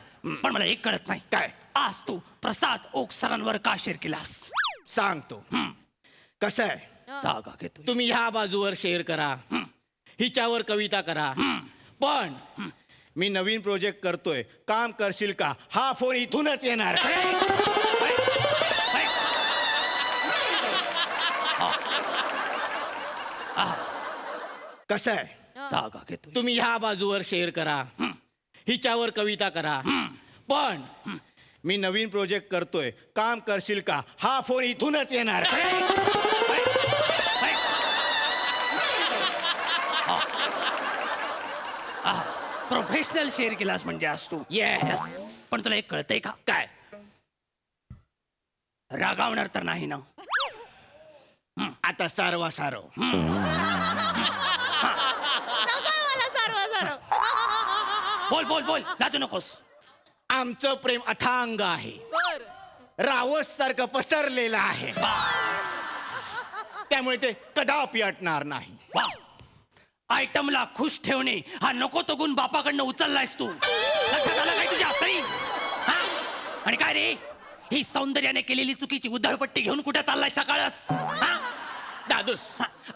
पण मला एक कळत नाही काय? आज तू प्रसाद ओक सरांवर का शेअर केलास. सांगतो कसं आहे. जागा घेतो. तुम्ही ह्या बाजूवर शेअर करा, हिच्यावर कविता करा, पण मी नवीन प्रोजेक्ट करतोय, काम करशील का, हा फोन इथूनच येणार. कसं आहे. जागा घेतो. तुम्ही ह्या बाजूवर शेअर करा, हिच्यावर कविता करा, पण मी नवीन प्रोजेक्ट करतोय, काम करशील का, हा फोन इथूनच येणार. प्रोफेशनल शेअर केलास म्हणजे आज तू. Yes. पण तुला एक कळतंय का, काय रागावणार तर नाही ना. आता सारवा सारव. बोल बोल बोल, लाजू नकोस. आमचं प्रेम अथांग आहे, रावस सारखं पसरलेलं आहे, त्यामुळे ते कदापि अटणार नाही. वा, आयटमला खुश ठेवणे हा नको तो गुण बापाकडनं उचललायस तू. लक्षात आलं काय तुझ्या असरी. आणि काय रे, ही सौंदर्याने केलेली चुकीची उधळपट्टी घेऊन कुठे चाललाय सकाळच. दादूस,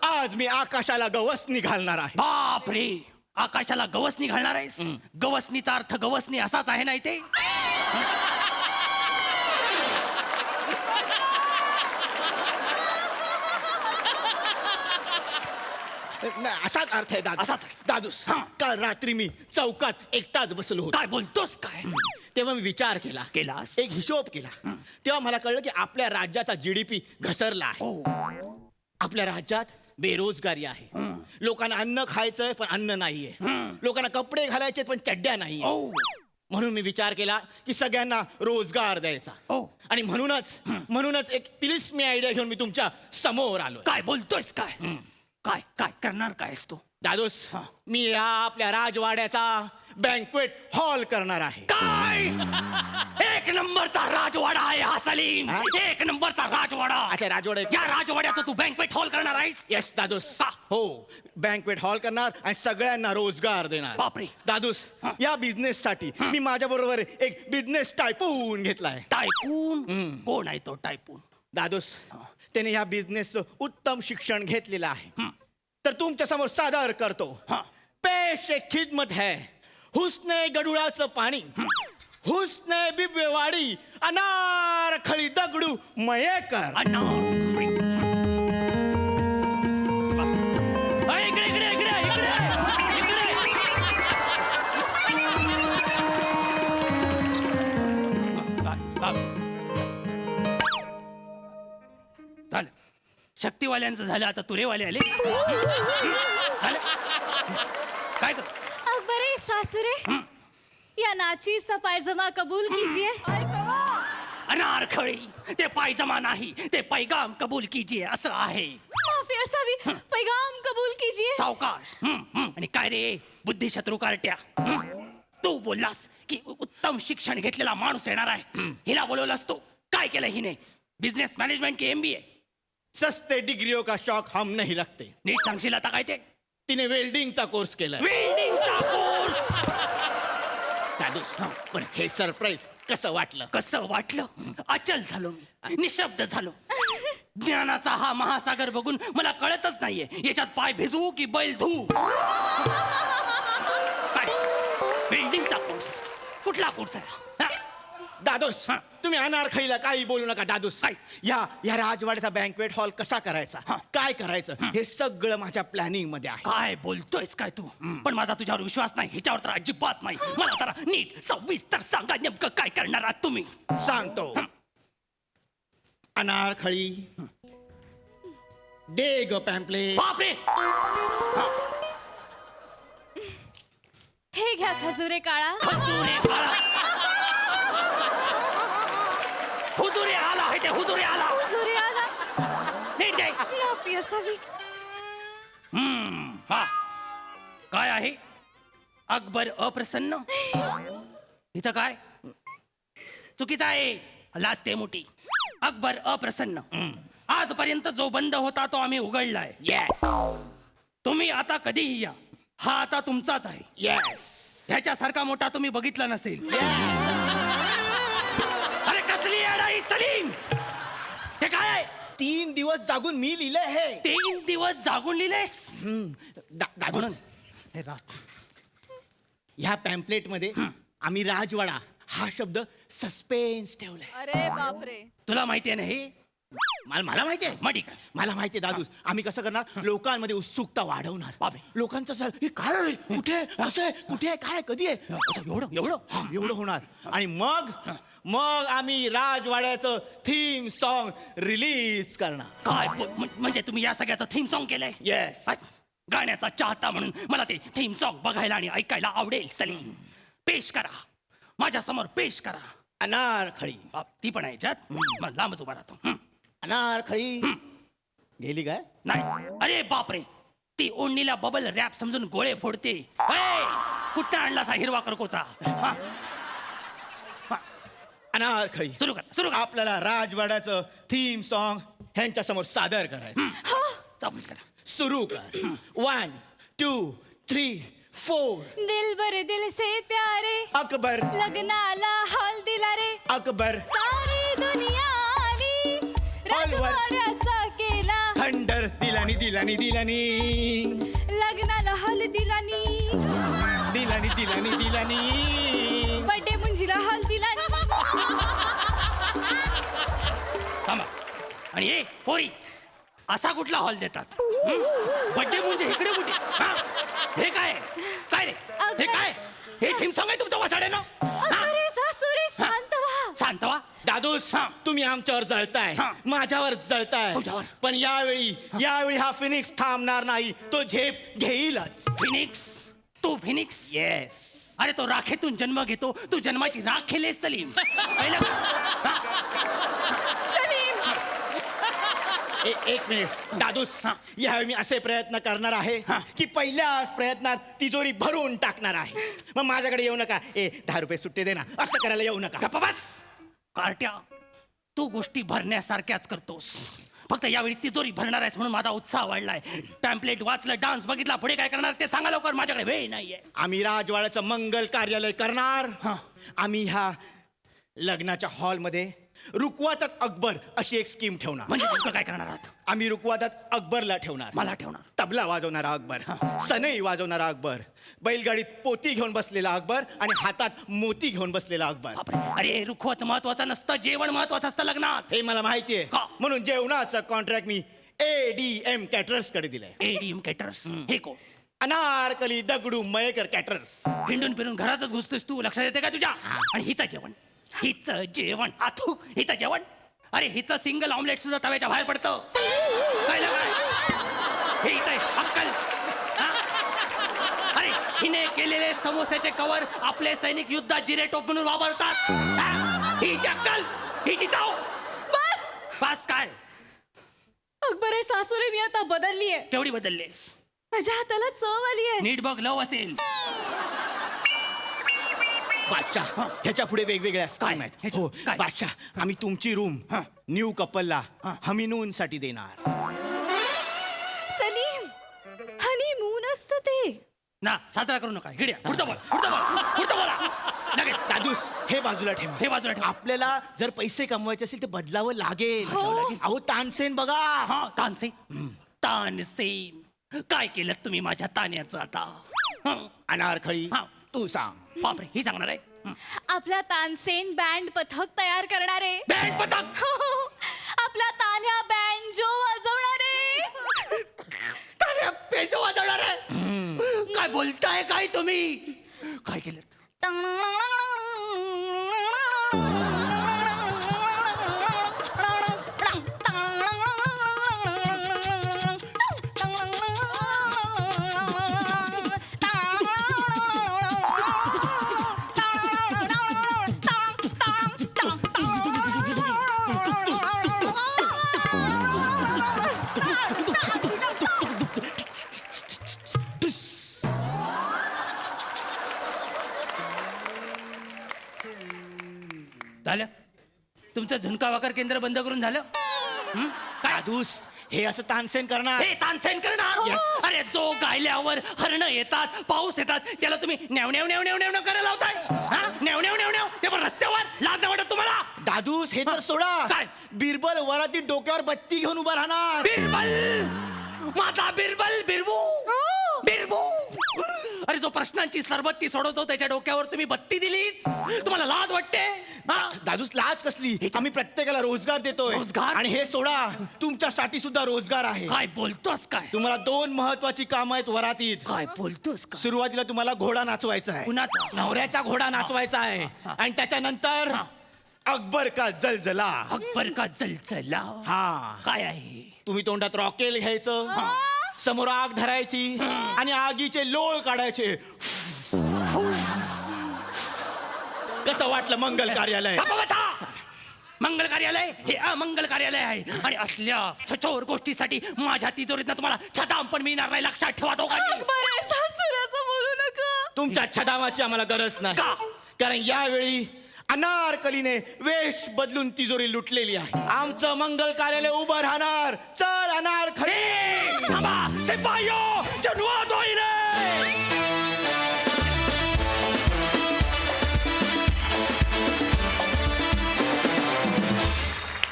आज मी आकाशाला गवसणी घालणार आहे. बापरे, आकाशाला गवसणी घालणार आहेस. गवसणीचा अर्थ गवसणी असाच आहे ना इथे. नाही, असाच अर्थ आहे दादू. असाच आहे. दादूस, काल रात्री मी चौकात एकटाच बसलो होतो. काय बोलतोस काय. तेव्हा मी विचार केला, केलास? एक हिशोब केला. तेव्हा मला कळलं की आपल्या राज्याचा GDP घसरला आहे. आपल्या राज्यात बेरोजगारी आहे. लोकांना अन्न खायचंय पण अन्न नाहीये. लोकांना कपडे घालायचे पण चड्ड्या नाहीये. म्हणून मी विचार केला की सगळ्यांना रोजगार द्यायचा. आणि म्हणूनच एक तिलिस्मी आयडिया घेऊन मी तुमच्या समोर आलो. काय बोलतोयस काय. काय काय करणार कायस तू. दादोस, मी या आपल्या राजवाड्याचा बँक्वेट हॉल करणार आहे. काय एक नंबरचा राजवाडा आहे हा सलीम. एक नंबरचा राजवाडा. अच्छा, राजवाडा. या राजवाड्याचा तू बँक्वेट हॉल करणार आहेस. येस दादूस, हो, बँक्वेट हॉल करणार आणि सगळ्यांना रोजगार देणार. बापरे. दादूस, या बिझनेस साठी मी माझ्या बरोबर एक बिझनेस टायपून घेतलाय. टायपून कोण आहे तो टायपून. दादूस, त्याने ह्या बिझनेसचं उत्तम शिक्षण घेतलेलं आहे. तर तुमच्या समोर सादर करतो. पेश एक खिदमत है, हुस्ने गडुळाचं पाणी, हुस्ने बिबवेवाडी, अनारखळी दगडू मयेकर. झालं, शक्तीवाल्यांचं झालं, आता तुरेवाले आले. झालं? काय कर. अकबरे सासुरे, या नाची सा पायजमा कबूल कीजिए. अनारखळी, ते पायजमा नाही, ते पैगाम कबूल कीजिए असं आहे. माफी असावी, पैगाम कबूल कीजिए. सावकाश. आणि काय रे बुद्धी शत्रू कार्ट्या, तू बोललास की उत्तम शिक्षण घेतलेला माणूस येणार आहे. हिला बोलवलास तू. काय केलं हिने. बिझनेस मॅनेजमेंट की MBA. सस्ते डिग्रियों का शौक हम नहीं रखते. नीट सांगशील आता काय ते. तिने वेल्डिंगचा कोर्स केलाय. वेल्डिंगचा कोर्स. दादूस, पण हे सरप्राईज कसं वाटलं. कसं वाटलं. अचल झालो मी, निशब्द झालो. ज्ञानाचा हा महासागर बघून मला कळतच नाहीये याच्यात पाय भिजवू की बैल धू. काय वेल्डिंगचा कोर्स. कुठला कोर्स आहे. दादोस, तुम्ही अनारखळीला काही बोलू नका. दादोस, काय? या राजवाड्याचा बँक्वेट हॉल कसा करायचा, काय करायचं, हे सगळं माझ्या प्लॅनिंग मध्ये आहे. काय बोलतोयस काय तू. पण माझा तुझ्यावर विश्वास नाही. ह्याच्यावर तर अजिबात नाही. मला जरा नीट सविस्तर सांगा नेमकं काय करणार आहात तुम्ही. सांगतो. अनारखळी दे ग पॅम्पलेट. बापरे हे घ्या खजुरे काळा. हुजुरे आला हुजुरे आला आहे ते हुजुरे आला खजुरे आला. नीट घे. माफी असावी. हा काय आहे अकबर अप्रसन्न. हिचं काय चुकीचं आहे. लाजते मोठी. अकबर अप्रसन्न. आजपर्यंत जो बंद होता तो आम्ही उघडलाय. येस तुम्ही आता कधीही या. हा आता तुमचाच आहे. येस. ह्याच्यासारखा मोठा तुम्ही बघितला नसेल. अरे कसली अडाई सलीम. हे काय आहे? 3 दिवस जागून मी लिहिलंय हे. 3 दिवस जागून लिहिलेस. दादू हे रात. ह्या पॅम्पलेट मध्ये आम्ही राजवाडा हा शब्द सस्पेन्स ठेवलाय. अरे बापरे. तुला माहितीये ना हे. मला माहिती आहे. मग ठीक आहे. मला माहिती आहे दादूस. आम्ही कसं करणार लोकांमध्ये उत्सुकता वाढवणार. बापरे. लोकांचं असं हे काय आहे? कुठे आहे? कसं आहे? कुठे आहे? काय आहे? कधी आहे? एवढं एवढं हा, एवढं होणार. आणि मग आम्ही राजवाड्याचं थीम सॉन्ग रिलीज करणार. काय म्हणजे तुम्ही या सगळ्याचं थीम सॉन्ग केलंय. येस. गाण्याचा चाहता म्हणून मला ते थीम सॉन्ग बघायला आणि ऐकायला आवडेल. सलीम पेश करा. माझ्या समोर पेश करा. अनारखळी. ती पण आहे याच्यात. मग लांबच उभा राहतो. अनारखळी गेली काय? नाही. अरे बापरे ती ओढणीला बबल रॅप समजून गोळे फोडते. कुठं आणला सा हिरवा करकोचा. अनारखळी. सुरू कर सुरू कर. आपल्याला राजवाड्याचं थीम सॉन्ग ह्यांच्या समोर सादर करायचं. चालू करा. सुरू कर. 1 2 3 4. दिल भर दिल से प्यारे अकबर. लग्नाला हॉल दिला रे. अकबर. सारी दुनिया आली. राजवाड्याचा केला. थंडर. दिलानी दिलानी दिलानी लग्नाला हॉल दिलानी. दिलानी दिलानी दिलानी बर्थडे मुंजीला हॉल दिलानी. थांबा. आणि हे पोरी असा कुठला हॉल देतात. बड्डे म्हणजे इकडे कुठे. हे काय काय रे हे काय. हे थीम सॉन्ग आहे तुमचं वाचाड्यानं. अरे सासुरे शांत व्हा. शांत व्हा. दादूस तुम्ही आमच्यावर जळताय. हा. माझ्यावर जळताय. तुझ्यावर. पण यावेळी हा फिनिक्स थांबणार नाही. तो झेप घेईलच. फिनिक्स. तू फिनिक्स. येस. अरे तो राखेतून जन्म घेतो. तू जन्माची राख खेळेस सलीम. कळलं का? एक मिनिट दादूस. यावेळी मी असे प्रयत्न करणार आहे की पहिल्या प्रयत्नात तिजोरी भरून टाकणार आहे. मग माझ्याकडे येऊ नका. 10 रुपये सुट्टे दे ना असं करायला येऊ नका. गप्पा बस. कार्ट्या तू गोष्टी भरण्यासारख्याच करतोस. फक्त यावेळी तिजोरी भरणार आहेस म्हणून माझा उत्साह वाढलाय. पॅम्पलेट वाचलं डान्स बघितला. पुढे काय करणार ते सांगा लवकर. माझ्याकडे वेळ नाहीये. आम्ही राजवाड्याचं मंगल कार्यालय करणार. आम्ही ह्या लग्नाच्या हॉलमध्ये रुकवातात अकबर अशी एक स्कीम ठेवणार. म्हणजे नेमकं काय करणार आहात. आम्ही रुकवातात अकबरला ठेवणार. मला ठेवणार. तबला वाजवणारा अकबर. सनई वाजवणारा अकबर. बैलगाडीत पोती घेऊन बसलेला अकबर आणि हातात मोती घेऊन बसलेला अकबर. बापरे. अरे रुखवत महत्वाचं नसतं. जेवण महत्वाचं असतं लग्नात. हे मला माहितीये. का? म्हणून जेवणाचं कॉन्ट्रॅक्ट मी ADM कॅटरर्स कडे दिलंय. ADM caterers. हे कोण. अनारकली दगडू मयेकर कॅटरर्स. हिंडून फिरून घरातच घुसतोस तू. लक्षात येते का तुझ्या. आणि हिचं जेवण. हिचं जेवण. आथू हिचं जेवण. अरे हिचं सिंगल ऑमलेट सुद्धा तव्याच्या बाहेर पडतं. काय हे हिचं अक्कल. अरे हिने केलेले समोस्याचे कवर आपले सैनिक युद्धात जिरे टोप म्हणून वापरतात. हिची अक्कल. हिची चाव. बस बस काय. अकबरे सासुरे मी आता बदलली आहे. केवढी बदललीस. माझ्या हाताला चव आली आहे. नीट बघ लव असेल. बादशाह ह्याच्या पुढे वेगवेगळ्या स्कीम आहेत. ह्याच्या- हो काय? बादशाह आम्ही तुमची रूम न्यू कपलला हनीमून साठी देणार. सलीम हनीमून असतं ते. ना साजरा करू नका. हिड्या पुढचं बोला. पुढचं बोला. पुढचं बोला. लगेच. दादूस हे बाजूला ठेवा. हे बाजूला ठेवा. आपल्याला जर पैसे कमवायचे असेल तर बदलावं लागेल. हो. अहो तानसेन बघा. हा तानसेन. तानसेन काय केलं तुम्ही माझ्या तान्याचं आता. अनारखळी तू सांग. बापरे ही सांगणार आहे. आपला तानसेन बँड पथक तयार करणारे. बँड पथक. आपला तान्या बँड जो वाजवणारे. तान्या पेजो वाजवणार आहे. काय बोलताय काय तुम्ही. काय केलं. झालं तुमचं झुणका वाकर केंद्र बंद करून झालं काय दादूस हे असं तानसेन करणार हे तानसेन करणार अरे जो गायल्यावर हरणं येतात पाऊस येतात त्याला तुम्ही न्याव न्याव न्याव न्याव न्याव करायला लावताय न्याव न्याव न्याव न्याव ते पण रस्त्यावर लाज नाही वाटत तुम्हाला दादूस हे तर सोडा काय? बिरबल वरातीत डोक्यावर बत्ती घेऊन उभा राहणार बिरबल माझा बिरबल बिरबू बिरबू अरे जो प्रश्नांची सरबत्ती सोडवतो त्याच्या डोक्यावर तुम्ही बत्ती दिली तुम्हाला लाज वाटते दादूस लाज कसली आम्ही प्रत्येकाला रोजगार देतोय रोजगार? आणि हे सोडा तुमच्यासाठी सुद्धा रोजगार आहे काय बोलतोस काय तुम्हाला 2 महत्वाची कामं आहेत वरातीत काय बोलतोस काय सुरुवातीला तुम्हाला घोडा नाचवायचा आहे कुणाचा? नवऱ्याचा घोडा नाचवायचा आहे आणि त्याच्यानंतर अकबर का जलजला अकबर का जलजला हा काय आहे तुम्ही तोंडात रॉकेल घ्यायचं समोर आग धरायची आणि आगीचे लोळ काढायचे कसं वाटलं मंगल कार्यालय गप्प बसा! मंगल कार्यालय हे अमंगल कार्यालय आहे आणि असल्या छचोर गोष्टीसाठी माझ्या तिजोरीतनं तुम्हाला छदाम पण मिळणार नाही लक्षात ठेवा दोघांनी बोलू नका. तुमच्या छदामाची आम्हाला गरज नाही का? कारण यावेळी अनारकलीने वेश बदलून तिजोरी लुटलेली आहे आमचं मंगल कार्यालय उभं राहणार चल अनारखडी ए, थांबा सिपाहियो जनवा दोईले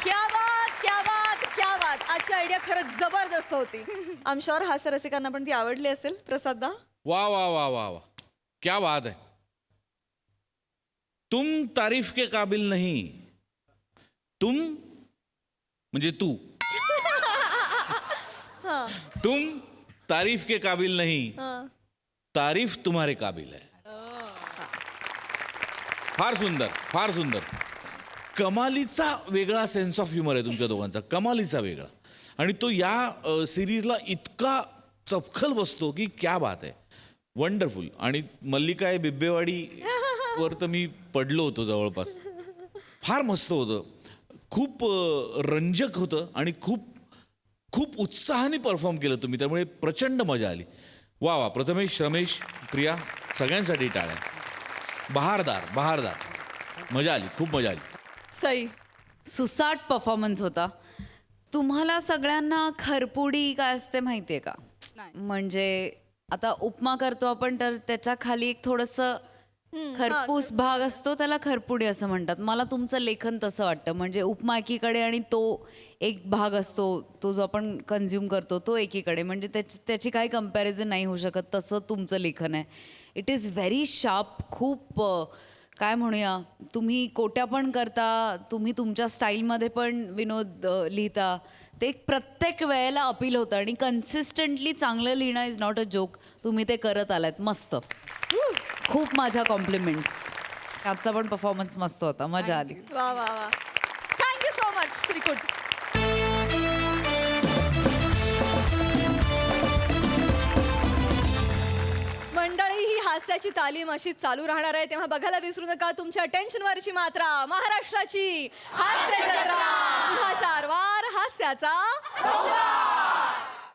क्या बात आजची आयडिया खरंच जबरदस्त होती आय एम शुअर हास्य रसिकांना पण ती आवडली असेल प्रसाददा वाह वाह वाह वाह वाह क्या बात है तुम तारीफ के काबिल नहीं तुम म्हणजे तू तुम तारीफ के काबिल नहीं तारीफ तुम्हारे काबिल है फार सुंदर फार सुंदर कमालीचा वेगळा सेन्स ऑफ ह्युमर आहे तुमच्या दोघांचा कमालीचा वेगळा आणि तो या सिरीजला इतका चपखल बसतो की क्या बात आहे वंडरफुल आणि मल्लिका हे बिब्बेवाडी वर तर मी पडलो होतो जवळपास फार मस्त होतं खूप रंजक होतं आणि खूप खूप उत्साहाने परफॉर्म केलं तुम्ही त्यामुळे प्रचंड मजा आली वा वा प्रथमेश रमेश प्रिया सगळ्यांसाठी टाळ्या बहारदार बहारदार मजा आली खूप मजा आली सई सुसाट परफॉर्मन्स होता तुम्हाला सगळ्यांना खरपुडी काय असते माहितीये का म्हणजे आता उपमा करतो आपण तर त्याच्या खाली एक थोडंसं खरपूस भाग असतो त्याला खरपुडी असं म्हणतात मला तुमचं लेखन तसं वाटतं म्हणजे उपमा एकीकडे आणि तो एक भाग असतो तो जो आपण कन्झ्युम करतो तो एकीकडे म्हणजे त्याची काही कम्पॅरिझन नाही होऊ शकत तसं तुमचं लेखन आहे इट इज व्हेरी शार्प खूप काय म्हणूया तुम्ही कोट्या पण करता तुम्ही तुमच्या स्टाईलमध्ये पण विनोद लिहिता ते प्रत्येक वेळेला अपील होतं आणि कन्सिस्टंटली चांगलं लिहिणं इज नॉट अ जोक तुम्ही ते करत आलात मस्त खूप माझ्या कॉम्प्लिमेंट्स आजचा पण परफॉर्मन्स मस्त होता मजा आली वा वा वा थँक्यू सो मच त्रिकुट मंडळी ही हास्याची तालीम अशी चालू राहणार आहे तेव्हा बघायला विसरू नका तुमच्या टेन्शनवरची मात्रा महाराष्ट्राची हास्य जत्रा पुन्हा 4 वार हास्याचा सौदा